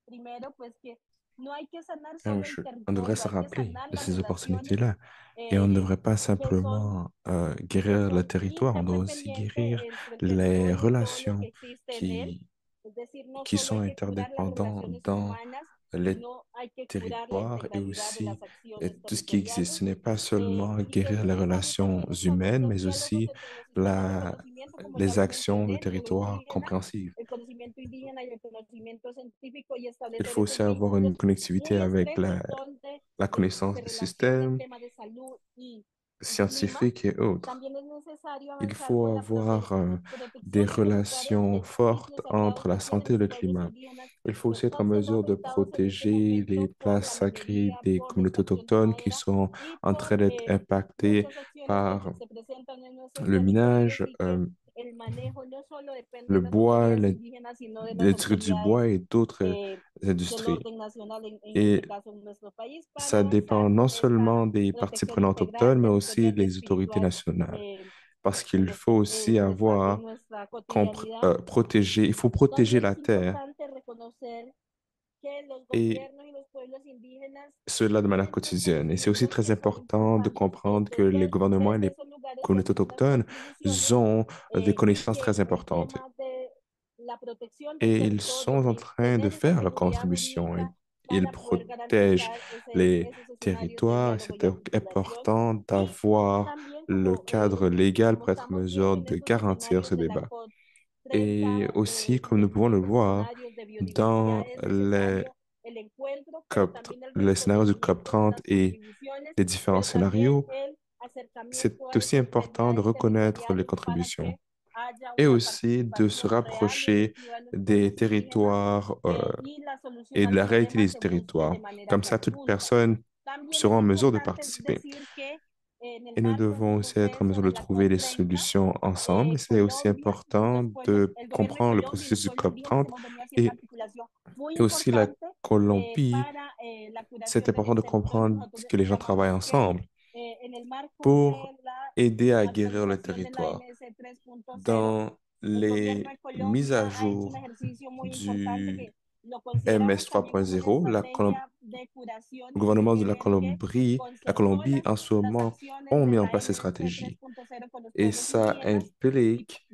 E: Primero, pues que no hay que sanar solo el
D: On devrait
E: territorio,
D: se
E: hay que
D: rappeler
E: sanar
D: de
E: las
D: ces
E: relaciones
D: opportunités-là. Et on ne devrait pas
E: que son,
D: simplement
E: que
D: guérir le
E: son
D: territoire, on doit aussi
E: interdependientes
D: guérir
E: entre el
D: les
E: territorio y todo lo que
D: relations
E: existe en él.
D: qui,
E: Es decir, no
D: qui
E: solo
D: sont
E: hay que curar las
D: interdépendants
E: relaciones
D: dans
E: humanas,
D: les
E: sino hay que curar la
D: territoires et
E: integralidad de
D: aussi
E: las acciones
D: tout ce qui existe.
E: territoriales.
D: Ce n'est pas seulement
E: Y que es
D: guérir les
E: necesario
D: relations
E: también
D: humaines,
E: establecer
D: mais
E: diálogos
D: aussi
E: entre los sistemas de
D: la,
E: conocimiento, como ya
D: les
E: lo
D: actions de
E: mencioné, entre los
D: territoire
E: indígenas,
D: compréhensives.
E: el conocimiento indígena y el conocimiento científico y
D: Il
E: establecer
D: faut
E: esos
D: aussi avoir une
E: vínculos
D: connectivité
E: muy
D: avec
E: estrechos donde
D: la
E: se
D: connaissance du
E: relaciona el
D: système
E: tema de salud y clima.
D: scientifique et autres.
E: También es necesario
D: Il
E: avanzar
D: faut
E: con la
D: avoir des
E: protección de los lugares
D: relations fortes
E: limpios,
D: entre
E: sagrados
D: la
E: que
D: santé
E: tienen
D: et
E: los
D: le
E: pueblos
D: climat.
E: indígenas
D: Il faut
E: que
D: aussi être en
E: están siendo
D: mesure de
E: afectados en este
D: protéger les
E: momento por
D: places
E: la
D: sacrées
E: minería,
D: des
E: por la
D: communautés
E: extracción de
D: autochtones qui
E: madera
D: sont
E: y
D: en train
E: por
D: d'être impactées
E: muchas acciones que
D: par
E: se presentan en nuestros
D: le
E: territorios
D: minage,
E: y que el manejo no solo depende
D: le
E: de las
D: bois,
E: autoridades indígenas, sino de las
D: l'industrie du bois
E: autoridades
D: et d'autres
E: del
D: industries.
E: orden nacional, en
D: Et
E: este caso en nuestro país, para
D: ça
E: avanzar
D: dépend non
E: con esta
D: seulement des parties
E: protección
D: prenantes
E: integral,
D: autochtones, mais aussi
E: territorial y
D: les autorités
E: espiritual
D: nationales. Parce qu'il faut aussi
E: en
D: avoir
E: nuestra cotidianidad.
D: protéger, il faut protéger
E: También
D: la
E: es
D: terre
E: importante reconocer que los
D: et
E: gobiernos y los pueblos indígenas
D: cela de manière
E: tienen unos
D: quotidienne. Et c'est aussi
E: conocimientos
D: très
E: que son
D: important de
E: importantes
D: comprendre que les gouvernements et
E: desde
D: les
E: esos lugares
D: communautés
E: tienen unas
D: autochtones
E: contribuciones
D: ont des
E: y
D: connaissances
E: que
D: très
E: el
D: importantes.
E: tema de
D: et ils sont en train de faire leur contribution. Ils protègent les territoires et c'est important d'avoir le cadre légal pour être en mesure de garantir ce débat. Et aussi, comme nous pouvons le voir dans les scénarios du COP30 et les différents scénarios, c'est aussi important de reconnaître les contributions et aussi de se rapprocher des territoires et de la réalité des territoires. Comme ça, toutes personnes seront en mesure de participer. Et nous devons aussi être en mesure de trouver les solutions ensemble. C'est aussi important de comprendre le processus du COP30 et, et aussi la Colombie. C'est important de comprendre que les gens travaillent ensemble pour aider à guérir le territoire. Dans les mises à jour du MS 3.0, le gouvernement de la Colombie en ce moment ont mis en place ces stratégies. Et ça implique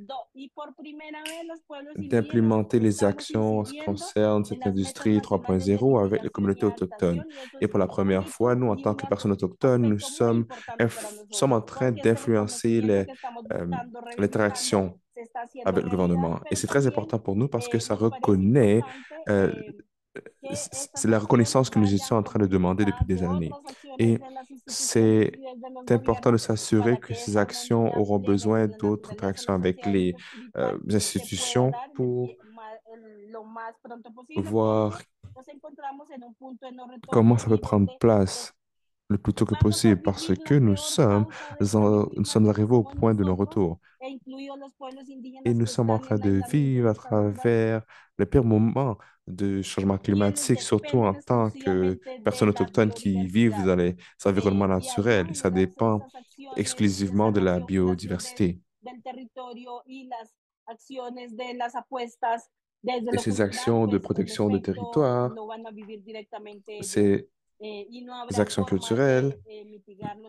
D: d'implémenter les actions en ce qui concerne cette industrie 3.0 avec les communautés autochtones. Et pour la première fois, nous, en tant que personnes autochtones, nous sommes en train d'influencer l'interaction avec le gouvernement. Et c'est très important pour nous parce que ça reconnaît, c'est la reconnaissance que nous étions en train de demander depuis des années. Et c'est important de s'assurer que ces actions auront besoin d'autres interactions avec les institutions pour voir comment ça peut prendre place le plus tôt que possible parce que nous sommes arrivés au point de non-retour. Et nous sommes en train de vivre à travers le pire moment de changement climatique, surtout en tant que personnes autochtones qui vivent dans les environnements naturels. Et ça dépend exclusivement de la biodiversité. Et ces actions de protection de territoire, ces actions culturelles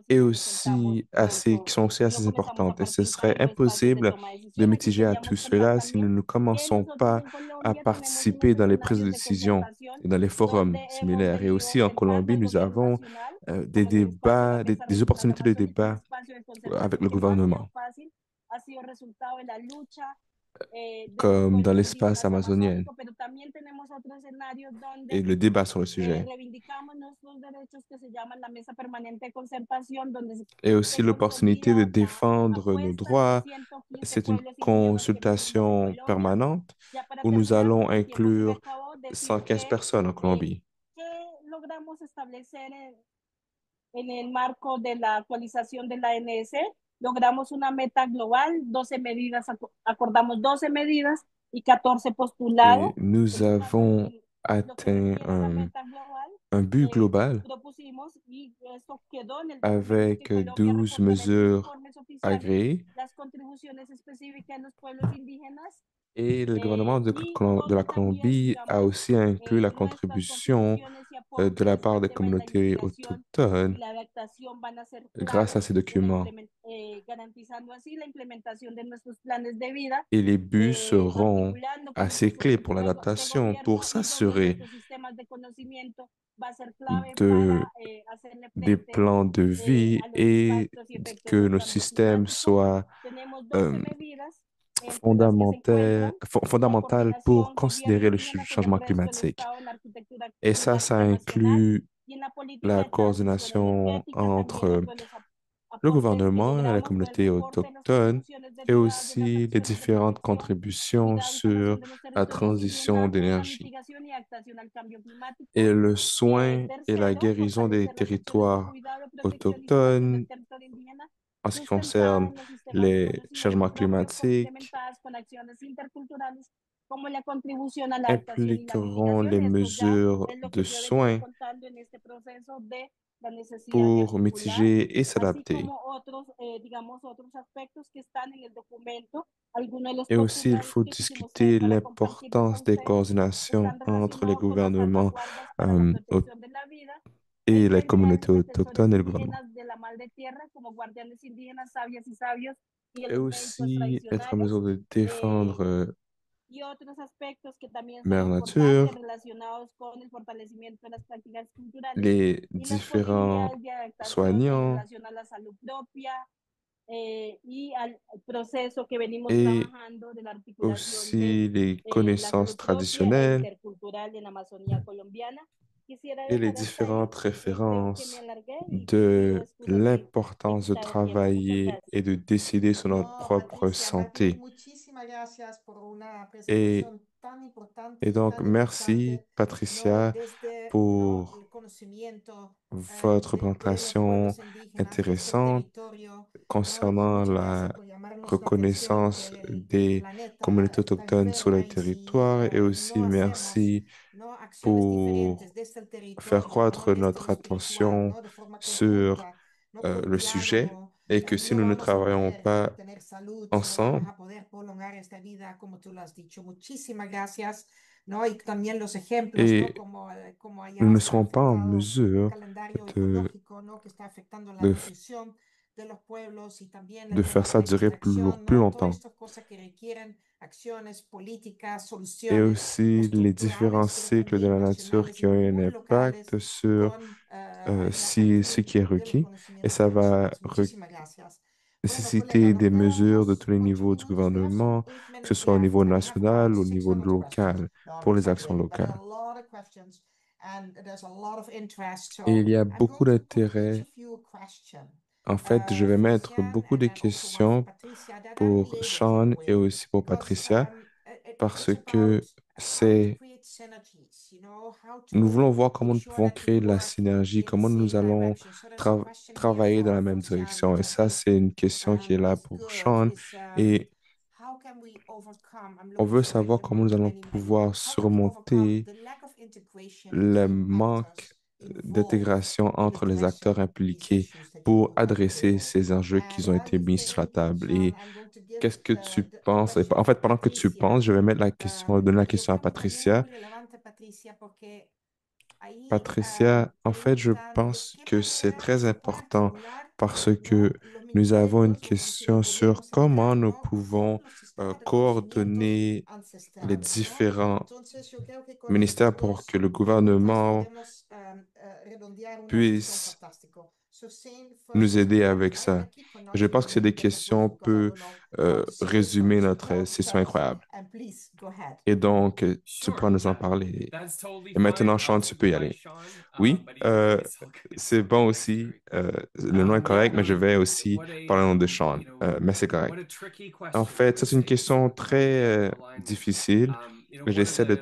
D: et aussi qui sont aussi assez importantes. Et ce serait impossible de mitiger à tout cela si nous ne commençons pas à participer dans les prises de décision et dans les forums similaires. Et aussi en Colombie, nous avons des débats, des opportunités de débat avec le gouvernement, comme dans l'espace amazonien et le débat sur le sujet. Et aussi l'opportunité de défendre nos droits. C'est une consultation permanente où nous allons inclure 115 personnes en Colombie.
E: En el marco de la actualización de la ANS, logramos una meta global, 12 medidas, acordamos 12 medidas y 14 postulados.
D: Et nous avons atteint un but global avec 12 mesures agréées. Et le gouvernement de la Colombie a aussi inclus la contribution de la part des communautés autochtones grâce à ces documents. Et les buts seront assez clés pour l'adaptation, pour s'assurer des plans de vie et que nos systèmes soient fondamental pour considérer le changement climatique. Et ça inclut la coordination entre le gouvernement et la communauté autochtone et aussi les différentes contributions sur la transition d'énergie et le soin et la guérison des territoires autochtones en ce qui concerne les changements climatiques impliqueront les mesures de soins pour mitiger et s'adapter. Et aussi, il faut discuter l'importance des coordinations entre les gouvernements et les communautés autochtones et le gouvernement. Et aussi être en mesure de défendre
E: y otros aspectos que también son
D: Mère
E: importantes
D: Nature,
E: relacionados con el fortalecimiento de las prácticas culturales
D: les
E: y las
D: différents
E: posibilidades de adaptación en
D: soignants
E: relación a la salud propia y al proceso que venimos
D: et
E: trabajando de la articulación de
D: aussi les
E: la
D: connaissances
E: salud propia e
D: traditionnelles
E: intercultural en la Amazonía colombiana. Quisiera
D: et les
E: dejar hasta ahí.
D: différentes
E: Creo que me
D: références
E: alargué y te pido
D: de
E: excusa si he
D: l'importance de
E: quitado tiempo. Muchas
D: travailler
E: gracias.
D: et de décider sur notre
A: No,
D: propre
A: Patricia, más bien
D: santé.
A: muchísimas gracias por una
D: Et,
A: presentación tan importante
D: et
A: y
D: donc,
A: tan
D: merci,
A: interesante, no,
D: Patricia,
A: desde, no,
D: pour
A: el conocimiento
D: votre
A: de los
D: présentation
A: pueblos indígenas, desde el
D: intéressante
A: territorio, no, y
D: concernant
A: muchas
D: la
A: gracias por llamarnos la atención
D: reconnaissance
A: que el
D: des communautés
A: planeta está
D: autochtones sur
A: enfermo
D: les
A: y si
D: territoires et aussi
A: no hacemos,
D: merci
A: no, acciones diferentes
D: pour
A: desde el
D: faire
A: territorio, no,
D: croître
A: desde lo
D: notre
A: espiritual,
D: attention
A: no, de forma
D: sur
A: conjunta, no, con
D: le sujet
A: diálogo,
D: et que si
A: no
D: nous ne
A: vamos a
D: travaillons
A: poder
D: pas
A: tener salud, no vamos
D: ensemble
A: a poder prolongar esta vida como tú lo has dicho. Muchísimas gracias, ¿no? Y también los ejemplos, ¿no?
D: et
A: Como
D: nous
A: allá
D: ne
A: se ha
D: serons pas en
A: afectado un
D: mesure
A: calendario
D: de,
A: ecológico, ¿no? Que está afectando la
D: de,
A: nutrición de los pueblos y también
D: de
A: el
D: faire
A: tema de
D: ça
A: la
D: durer
A: extracción,
D: plus
A: ¿no? Todas
D: longtemps.
A: estas cosas que requieren acciones políticas,
D: Et
A: soluciones
D: aussi les différents
A: estructurales, pero
D: cycles de
A: también
D: la nature
A: nacionales
D: qui
A: y
D: ont eu un
A: muy
D: impact
A: locales
D: sur
A: con a
D: si, ce
A: partir
D: qui est
A: de los
D: requis. Et
A: conocimientos
D: ça
A: de
D: va
A: nosotros. Muchísimas gracias. Bueno, colega,
D: nécessiter
A: nos
D: des mesures de
A: quedamos
D: tous les
A: 8
D: niveaux du
A: minutos. We have some
D: gouvernement, que ce
A: 8 minutes
D: soit au niveau
A: left, and I have
D: national
A: about
D: ou au
A: six
D: niveau
A: other questions.
D: local,
A: No, I'm
D: pour les actions
A: exaggerating, but there are
D: locales.
A: a lot of questions, and there's a lot of interest.
D: Et
A: So
D: il y a
A: I'm
D: beaucoup
A: going to put each
D: d'intérêt.
A: of you a question.
D: En fait, je vais
A: For
D: mettre
A: Sian,
D: beaucoup
A: and
D: de
A: then also one for
D: questions
A: Patricia that are
D: pour
A: related in a
D: Sean et
A: way,
D: aussi pour
A: because
D: Patricia parce
A: it's about
D: que
A: how to
D: c'est,
A: create synergies, how
D: nous
A: to
D: voulons voir comment
A: make
D: nous
A: sure
D: pouvons
A: that we
D: créer de la
A: work
D: synergie,
A: in the
D: comment nous
A: same
D: allons
A: direction. So there's a question here
D: travailler dans la même
A: for Sian,
D: direction.
A: which
D: Et
A: I
D: ça,
A: think
D: c'est une question qui est là
A: is
D: pour
A: good,
D: Sean.
A: is
D: Et
A: how can we overcome, I'm
D: on
A: looking
D: veut
A: sorry
D: savoir
A: to
D: comment nous allons
A: many,
D: pouvoir
A: how can we overcome
D: surmonter
A: the lack of integration
D: le
A: between
D: manque
A: actors involved
D: d'intégration
A: in
D: entre les acteurs
A: addressing these
D: impliqués
A: issues that you
D: pour
A: put on the
D: adresser
A: table?
D: ces enjeux qui
A: And
D: ont
A: while
D: été
A: you
D: mis sur la
A: think,
D: table.
A: Sean,
D: Et
A: I'm going to give
D: qu'est-ce que tu
A: the
D: penses? Et
A: question
D: en
A: for
D: fait, pendant que tu penses,
A: Patricia.
D: je vais mettre la question, donner la
A: Y yo
D: question à
A: creo que también es muy
D: Patricia.
A: relevante, Patricia, porque ahí
D: Patricia, en fait, je
A: preguntan de
D: pense
A: qué
D: que c'est
A: manera
D: très
A: se puede
D: important
A: articular,
D: parce que
A: ¿no? Los
D: nous avons une
A: ministerios,
D: question
A: el
D: sur
A: gobierno
D: comment
A: central,
D: nous
A: ¿no? Con
D: pouvons
A: los sistemas de conocimientos
D: coordonner les
A: ancestrales, ¿no?
D: différents
A: Entonces, yo creo que con
D: ministères
A: estos
D: pour que
A: dos
D: le
A: preguntas
D: gouvernement
A: podemos redondear una discusión
D: puisse
A: fantástica. So, Shane, first
D: nous
A: is
D: aider
A: again,
D: avec ça.
A: I keep
D: Je
A: pronouncing
D: pense
A: your
D: que c'est des
A: name perfectly
D: questions
A: because I
D: peu
A: don't know how to say it, so
D: résumer notre
A: no,
D: session
A: tell us.
D: incroyable.
A: And please, go ahead.
D: Et donc, tu
C: Sure,
D: pourras nous en
C: yeah,
D: parler.
C: that's totally
D: Et maintenant,
C: fine.
D: Sean,
C: I'll
D: tu peux y
C: simplify
D: aller.
C: Sean,
D: Oui,
C: but either way, it's all good.
D: c'est bon aussi. Le nom est
C: Yeah,
D: correct, mais je vais aussi
C: what
D: parler au nom de
C: a
D: Sean. Mais c'est
C: what
D: correct.
C: a tricky
D: En
C: question
D: fait,
C: to
D: c'est une
C: say the
D: question très
C: alignment.
D: difficile.
C: One of
D: J'essaie de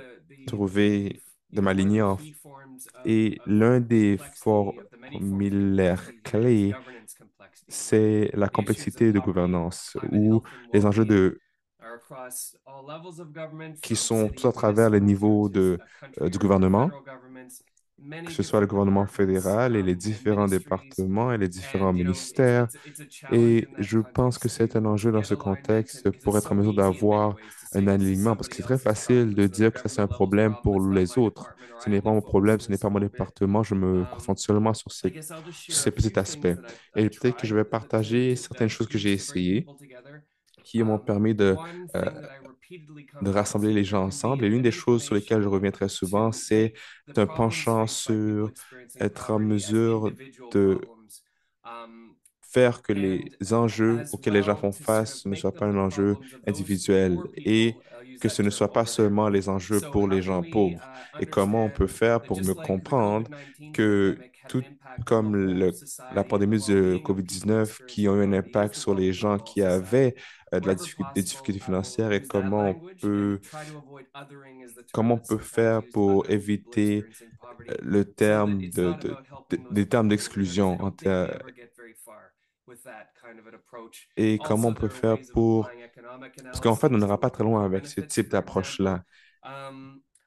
D: trouver, de m'aligner en.
C: key forms
D: Et
C: of
D: l'un des
C: complexity, of the many forms of
D: formulaires
C: complexity here is
D: clés,
C: governance complexity, where
D: c'est la
C: the issues of
D: complexité de
C: poverty,
D: gouvernance
C: climate,
D: ou
C: health, and
D: les enjeux
C: well-being are across all levels of government,
D: qui
C: from
D: sont tous à
C: cities,
D: travers les
C: municipal,
D: niveaux
C: through to country
D: du
C: or
D: gouvernement,
C: federal governments,
D: que
C: many
D: ce soit le
C: different
D: gouvernement
C: departments
D: fédéral et les
C: and
D: différents
C: ministries.
D: départements et les différents
C: And
D: ministères.
C: it's a challenge
D: Et
C: in that
D: je pense que
C: context
D: c'est un
C: to
D: enjeu dans
C: get
D: ce
C: alignment, and
D: contexte
C: because
D: pour
C: it's
D: être en
C: so
D: mesure
C: easy in many
D: d'avoir
C: ways to
D: un
C: say this is
D: alignement, parce que
C: somebody
D: c'est très
C: else's
D: facile
C: problem.
D: de
C: It's not a
D: dire que ça c'est un
C: government level
D: problème
C: problem.
D: pour
C: It's not
D: les
C: my
D: autres.
C: department, or
D: Ce
C: I
D: n'est pas
C: only
D: mon
C: focus
D: problème,
C: on
D: ce n'est
C: this
D: pas mon
C: small bit.
D: département, je me concentre seulement sur
C: I guess I'll just share
D: ces
C: a
D: petits
C: few
D: aspects.
C: things that
D: Et
C: I've
D: peut-être que je vais
C: tried
D: partager certaines choses que j'ai
C: to bring
D: essayées
C: people together.
D: qui m'ont permis
C: One
D: euh,
C: thing that I repeatedly
D: de
C: come back
D: rassembler les
C: to
D: gens
C: that can be
D: ensemble. Et l'une des
C: an
D: choses sur lesquelles je
C: inclination
D: reviens très souvent,
C: to
D: c'est
C: make the
D: un
C: problems
D: penchant
C: faced by people
D: sur
C: experiencing
D: être en
C: poverty as
D: mesure
C: individual
D: de
C: problems. Um,
D: faire que les
C: and
D: enjeux
C: as
D: auxquels les gens
C: well
D: font
C: to sort of
D: face ne
C: make
D: soient pas
C: them the
D: un enjeu
C: problems of those
D: individuel
C: poor
D: et
C: people. I'll use
D: que
C: that
D: ce ne
C: term
D: soit pas
C: over there.
D: seulement les enjeux
C: So
D: pour
C: how
D: les
C: can
D: gens
C: we
D: pauvres et comment on peut
C: understand
D: faire
C: that
D: pour
C: just
D: mieux
C: like the
D: comprendre
C: COVID-19
D: que
C: pandemic had an
D: tout
C: impact on the
D: comme
C: whole
D: la
C: society and the
D: pandémie de
C: well-being of people
D: COVID-19 qui
C: experiencing
D: ont eu un
C: poverty is
D: impact
C: the
D: sur les
C: well-being
D: gens
C: of all
D: qui
C: society?
D: avaient
C: Wherever
D: des
C: possible,
D: difficultés
C: I will
D: financières et
C: use that language and try to avoid othering as the term
D: comment on
C: that's
D: peut
C: sometimes
D: faire
C: used,
D: pour
C: othering people
D: éviter
C: experiencing poverty,
D: le
C: so that
D: terme
C: it's not about helping those
D: des termes
C: people over there, because I
D: d'exclusion
C: don't think we ever get very far with that kind of an approach.
D: et comment
C: Also,
D: on peut
C: there are
D: faire
C: ways of
D: pour...
C: applying economic
D: Parce qu'en fait, on
C: analyses
D: n'ira
C: to
D: pas très
C: work
D: loin
C: out
D: avec ce
C: benefits,
D: type
C: for example.
D: d'approche-là.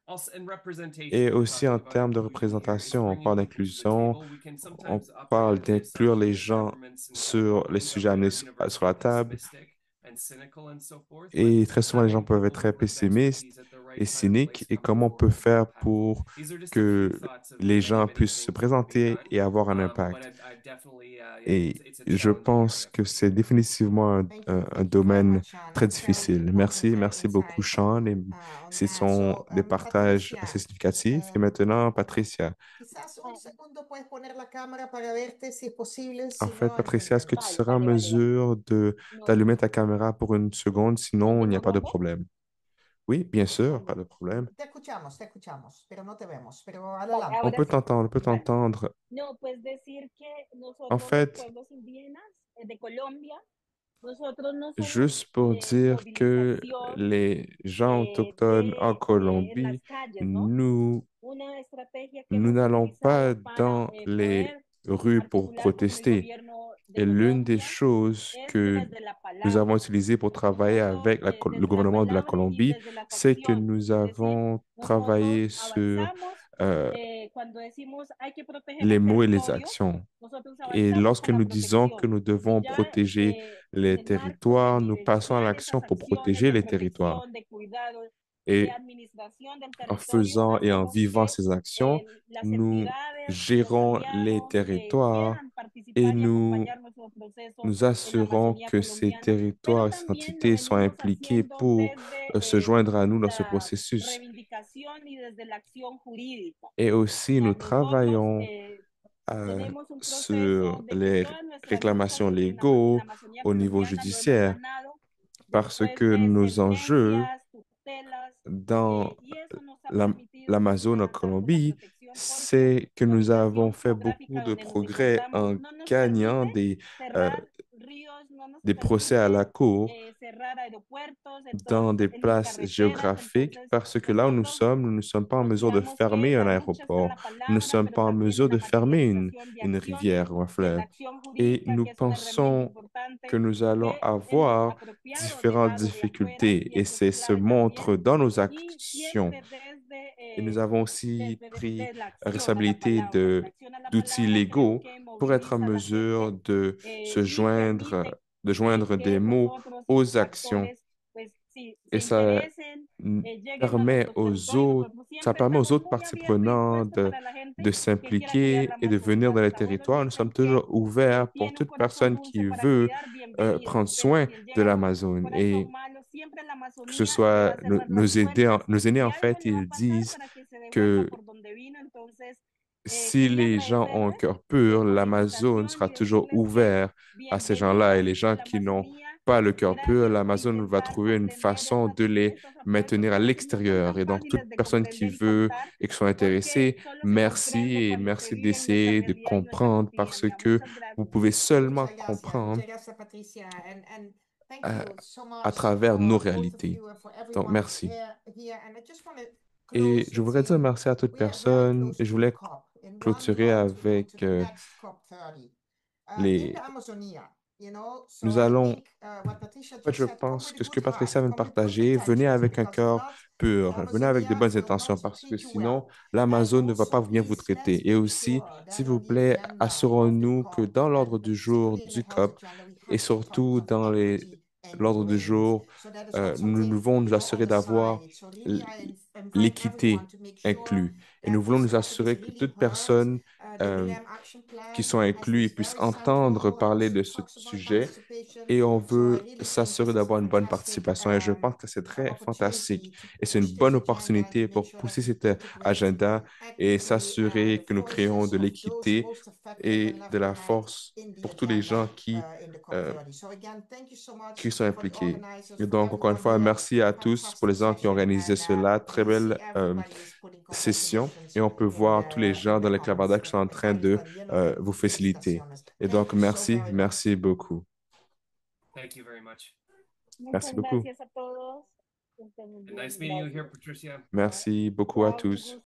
C: Also, and representation,
D: Et
C: we're
D: aussi
C: talking
D: en
C: about
D: termes de
C: inclusion here, is
D: représentation, on
C: bringing
D: parle
C: people to the
D: d'inclusion,
C: table. We can
D: on
C: sometimes
D: parle d'inclure
C: perception
D: les
C: as
D: gens
C: governments and
D: sur les sujets amenés
C: government
D: sur la
C: universally
D: table.
C: pessimistic and cynical and so forth, but
D: Et très souvent, les gens
C: having
D: peuvent être
C: people who
D: très
C: bring the
D: pessimistes
C: expertise at the right
D: et
C: time and
D: cyniques.
C: place
D: Et
C: coming
D: comment on peut
C: forward is
D: faire
C: impactful.
D: pour
C: These are just a few
D: que
C: thoughts of
D: les
C: many,
D: gens
C: many
D: puissent se
C: things that can be
D: présenter
C: done.
D: et avoir un
C: But
D: impact. Et je pense que c'est définitivement un domaine très difficile. Merci, merci beaucoup, Sean. Et ce sont des partages assez significatifs. Et maintenant, Patricia.
A: Quizás un segundo puedes poner la cámara para verte si es posible,
D: En
A: si
D: fait,
A: no,
D: Patricia, est-ce que tu
E: Vale,
D: seras en
E: vale, vale, vale.
D: mesure de
E: No,
D: d'allumer ta caméra pour une seconde? Sinon, il n'y a
E: ¿nos
D: pas de
E: vamos?
D: problème. Oui, bien sûr, pas
E: Vale,
D: de problème.
A: te escuchamos, pero no te vemos, pero
E: vale,
A: adelante.
D: On
E: ahora
D: peut
E: sí.
D: t'entendre, on peut
E: Vale.
D: t'entendre.
E: No, pues decir que
D: En
E: nosotros los
D: fait,
E: pueblos indígenas de Colombia, nosotros no somos
D: juste pour dire que
E: movilización
D: les gens autochtones en
E: en las
D: Colombie,
E: calles, ¿no?
D: nous,
E: Una estrategia que
D: nous
E: hemos
D: n'allons pas
E: utilizado para
D: dans les
E: poder
D: rues pour
E: articular con el
D: protester.
E: gobierno de
D: Et l'une des
E: Colombia
D: choses
E: es
D: que
E: desde la
D: nous avons
E: palabra.
D: utilisées pour travailler
E: Nosotros
D: avec le
E: desde la
D: gouvernement de la
E: palabra y
D: Colombie,
E: desde las
D: c'est que
E: acciones.
D: nous
E: Es decir,
D: avons
E: nosotros
D: travaillé sur
E: avanzamos
D: euh,
E: cuando decimos hay que proteger
D: les
E: el
D: mots et les
E: territorio,
D: actions.
E: nosotros
D: Et
E: avanzamos
D: lorsque
E: con la
D: nous disons que
E: protección.
D: nous
E: Y
D: devons
E: ya
D: protéger les
E: en el marco de
D: territoires, nous passons à
E: vivenciar
D: l'action
E: esas
D: pour
E: acciones
D: protéger
E: de
D: les territoires.
E: protección, de cuidado, de
D: Et
E: administración del
D: en
E: territorio,
D: faisant et en
E: hacemos
D: vivant
E: que
D: ces actions,
E: las
D: nous
E: entidades, los
D: gérons les
E: aliados
D: territoires
E: quieran
D: et
E: participar y
D: nous
E: acompañar nuestro proceso
D: nous
E: en la
D: assurons
E: Amazonía
D: que ces
E: colombiana, pero
D: territoires et ces
E: también lo
D: entités sont
E: venimos
D: impliqués
E: haciendo
D: pour
E: desde
D: se joindre à nous dans ce
E: la
D: processus.
E: reivindicación y desde la acción jurídica.
D: Et
E: O
D: aussi,
E: sea,
D: nous
E: nosotros
D: travaillons
E: tenemos un proceso
D: sur
E: de que
D: les
E: todas nuestras luchas
D: réclamations
E: en la
D: légaux
E: Amazonía
D: au niveau
E: colombiana lo hemos
D: judiciaire
E: ganado
D: parce
E: después
D: que
E: de
D: nos enjeux
E: sentencias, tutelas,
D: dans
E: y eso nos ha
D: la-
E: permitido
D: l'Amazone en
E: una
D: Colombie,
E: protección porque
D: c'est que
E: la
D: nous avons
E: ubicación
D: fait beaucoup
E: geográfica
D: de
E: donde nos
D: progrès
E: encontramos
D: en
E: no nos
D: gagnant
E: permite
D: euh,
E: cerrar ríos, no nos
D: des procès à
E: permite
D: la cour
E: cerrar aeropuertos
D: dans des
E: en las
D: places
E: carreteras.
D: géographiques
E: Entonces,
D: parce que là où
E: nosotros
D: nous ne sommes pas en mesure de
E: consideramos que
D: fermer un
E: la lucha está en
D: aéroport,
E: la
D: nous ne
E: palabra,
D: sommes
E: pero
D: pas en
E: también
D: mesure
E: en la
D: de fermer
E: materialización de
D: une
E: acciones
D: rivière ou un
E: y en la
D: fleuve.
E: acción
D: Et
E: jurídica,
D: nous
E: que es una herramienta
D: pensons que
E: importante
D: nous allons
E: que hemos
D: avoir
E: apropiado
D: différentes
E: dejado de afuera,
D: difficultés
E: y
D: et
E: esto es
D: c'est se
E: clave también,
D: montre dans nos
E: y
D: actions.
E: siempre
D: Et nous avons aussi pris
E: desde la acción a la
D: responsabilité
E: palabra. De la acción a la
D: d'outils
E: palabra creo
D: légaux
E: que
D: pour être en
E: moviliza a la
D: mesure
E: gente
D: de se
E: y
D: joindre,
E: permite
D: de joindre des
E: que los
D: mots
E: otros
D: aux actions.
E: actores pues sí, se
D: Et ça
E: interesen,
D: mm,
E: lleguen a
D: permet
E: nuestros
D: aux
E: territorios.
D: autres,
E: Nosotros
D: ça
E: siempre
D: permet aux
E: estamos
D: autres
E: muy
D: parties
E: abiertos y
D: prenantes
E: dispuestos para la
D: de
E: gente que quiera cuidar
D: s'impliquer
E: la
D: et de venir
E: Amazonía.
D: dans les
E: Mis abuelos
D: territoires. Nous
E: dicen
D: sommes
E: que
D: toujours ouverts pour
E: tiene un
D: toute
E: corazón
D: personne qui
E: dulce para
D: veut
E: cuidar, bienvenido,
D: prendre
E: pero
D: soin
E: quien
D: de
E: llega con
D: l'Amazone. Et
E: corazón malo, siempre la
D: que ce
E: Amazonía le va
D: soit
E: a cerrar las puertas
D: nos aînés,
E: y
D: en
E: algo
D: fait,
E: le va a
D: ils
E: pasar
D: disent
E: para que se devuelva
D: que
E: por donde vino. Entonces,
D: si
E: quería
D: les gens ont un
E: agradecerles
D: cœur pur,
E: por la
D: l'Amazone
E: invitación
D: sera
E: y
D: toujours
E: decirles que
D: ouvert à ces gens-là. Et
E: bienvenidos
D: les
E: a
D: gens
E: la
D: qui n'ont
E: Amazonía.
D: pas le cœur pur,
E: Gracias por
D: l'Amazone va
E: intentar
D: trouver une
E: comprender
D: façon de les
E: estos aspectos
D: maintenir à
E: que no son
D: l'extérieur.
E: tan
D: Et donc, toute
E: fáciles de
D: personne qui
E: comprender y
D: veut
E: contar,
D: et qui sont
E: porque
D: intéressés,
E: solo se comprende
D: merci et
E: cuando se
D: merci
E: vive en nuestra
D: d'essayer de
E: realidad y nuestra
D: comprendre parce
E: cotidianidad.
D: que
E: Muchas
D: vous
E: gracias.
D: pouvez seulement comprendre
A: Muchas gracias, Patricia. And thank
D: euh,
A: you so
D: à
A: much
D: travers nos
A: for both of
D: réalités.
A: you and for
D: Donc,
A: everyone
D: merci.
A: here. And I just want to
D: Et
A: close
D: je
A: and
D: voudrais dire
A: say
D: merci à toute
A: we are very
D: personne
A: close
D: et je
A: to the
D: voulais
A: COP. In 1 month,
D: clôturer
A: we go to
D: avec
A: the next COP 30. In
D: les...
A: the Amazonia, so
D: Nous
A: I
D: allons
A: think what Patricia
D: En fait,
A: just
D: je
A: said, come
D: pense
A: with a
D: que ce que
A: good heart,
D: Patricia vient de
A: come with good
D: partager, venez
A: intentions,
D: avec un
A: because if
D: cœur
A: not,
D: pur, venez avec de
A: Amazonia
D: bonnes
A: will
D: intentions,
A: not
D: parce que
A: treat you
D: sinon,
A: well. And
D: l'Amazon ne va pas
A: also,
D: venir vous
A: please, let's
D: traiter. Et
A: make
D: aussi,
A: sure
D: s'il
A: that
D: vous
A: on the
D: plaît,
A: agenda of the
D: assurons-nous que
A: COP,
D: dans
A: and
D: l'ordre du jour
A: particularly in
D: du
A: the health
D: COP,
A: agenda, we
D: et
A: have the
D: surtout
A: topics of
D: dans
A: equity and
D: l'ordre du
A: governance.
D: jour,
A: So that is not
D: nous
A: something,
D: devons nous
A: on
D: assurer
A: the
D: d'avoir
A: side. So really, I invite everyone
D: l'équité
A: to make sure
D: inclus. Et nous
A: that
D: voulons
A: this
D: nous
A: topic is
D: assurer que
A: really
D: toute
A: heard.
D: personne
A: The Millennium Action
D: qui
A: Plan
D: sont
A: has
D: inclus et
A: this
D: puissent
A: very
D: entendre
A: central,
D: parler de ce
A: talks about
D: sujet.
A: participation.
D: Et on
A: So I
D: veut
A: really think
D: s'assurer
A: this is a
D: d'avoir une bonne
A: fantastic
D: participation. Et je pense que c'est très fantastique.
A: opportunity to
D: Et c'est une
A: push
D: bonne
A: this agenda and to
D: opportunité
A: make
D: pour
A: sure that
D: pousser
A: we
D: cet
A: integrate
D: agenda et
A: actively
D: s'assurer
A: the
D: que nous créons
A: voices
D: de
A: of those
D: l'équité
A: most affected and
D: et de
A: left
D: la
A: behind
D: force
A: in the
D: pour tous les gens
A: agenda in the
D: euh,
A: COP30. So again, thank you so
D: qui
A: much
D: sont
A: for the
D: impliqués.
A: organizers,
D: Et
A: for
D: donc, encore une
A: everyone
D: fois,
A: here.
D: merci à tous pour les
A: Fantastic
D: gens qui ont
A: session,
D: organisé
A: and
D: cela. Très
A: we see
D: belle
A: everybody is putting
D: session.
A: congratulations
D: Et on peut voir tous les gens
A: in
D: dans
A: the
D: les
A: comments.
D: clavardages qui sont en train
A: Están
D: de
A: respondiendo en
D: vous
A: las
D: féliciter.
A: felicitaciones.
D: Et
A: Thank
D: donc,
A: you so
D: merci,
A: very much.
D: merci beaucoup.
C: Thank you very much.
E: Muchas
D: Merci beaucoup.
E: gracias a todos. Que estén muy
C: And
E: bien.
C: nice meeting you here,
E: Gracias.
C: Patricia.
D: Merci beaucoup à
E: Chao, un
D: tous.
E: gusto.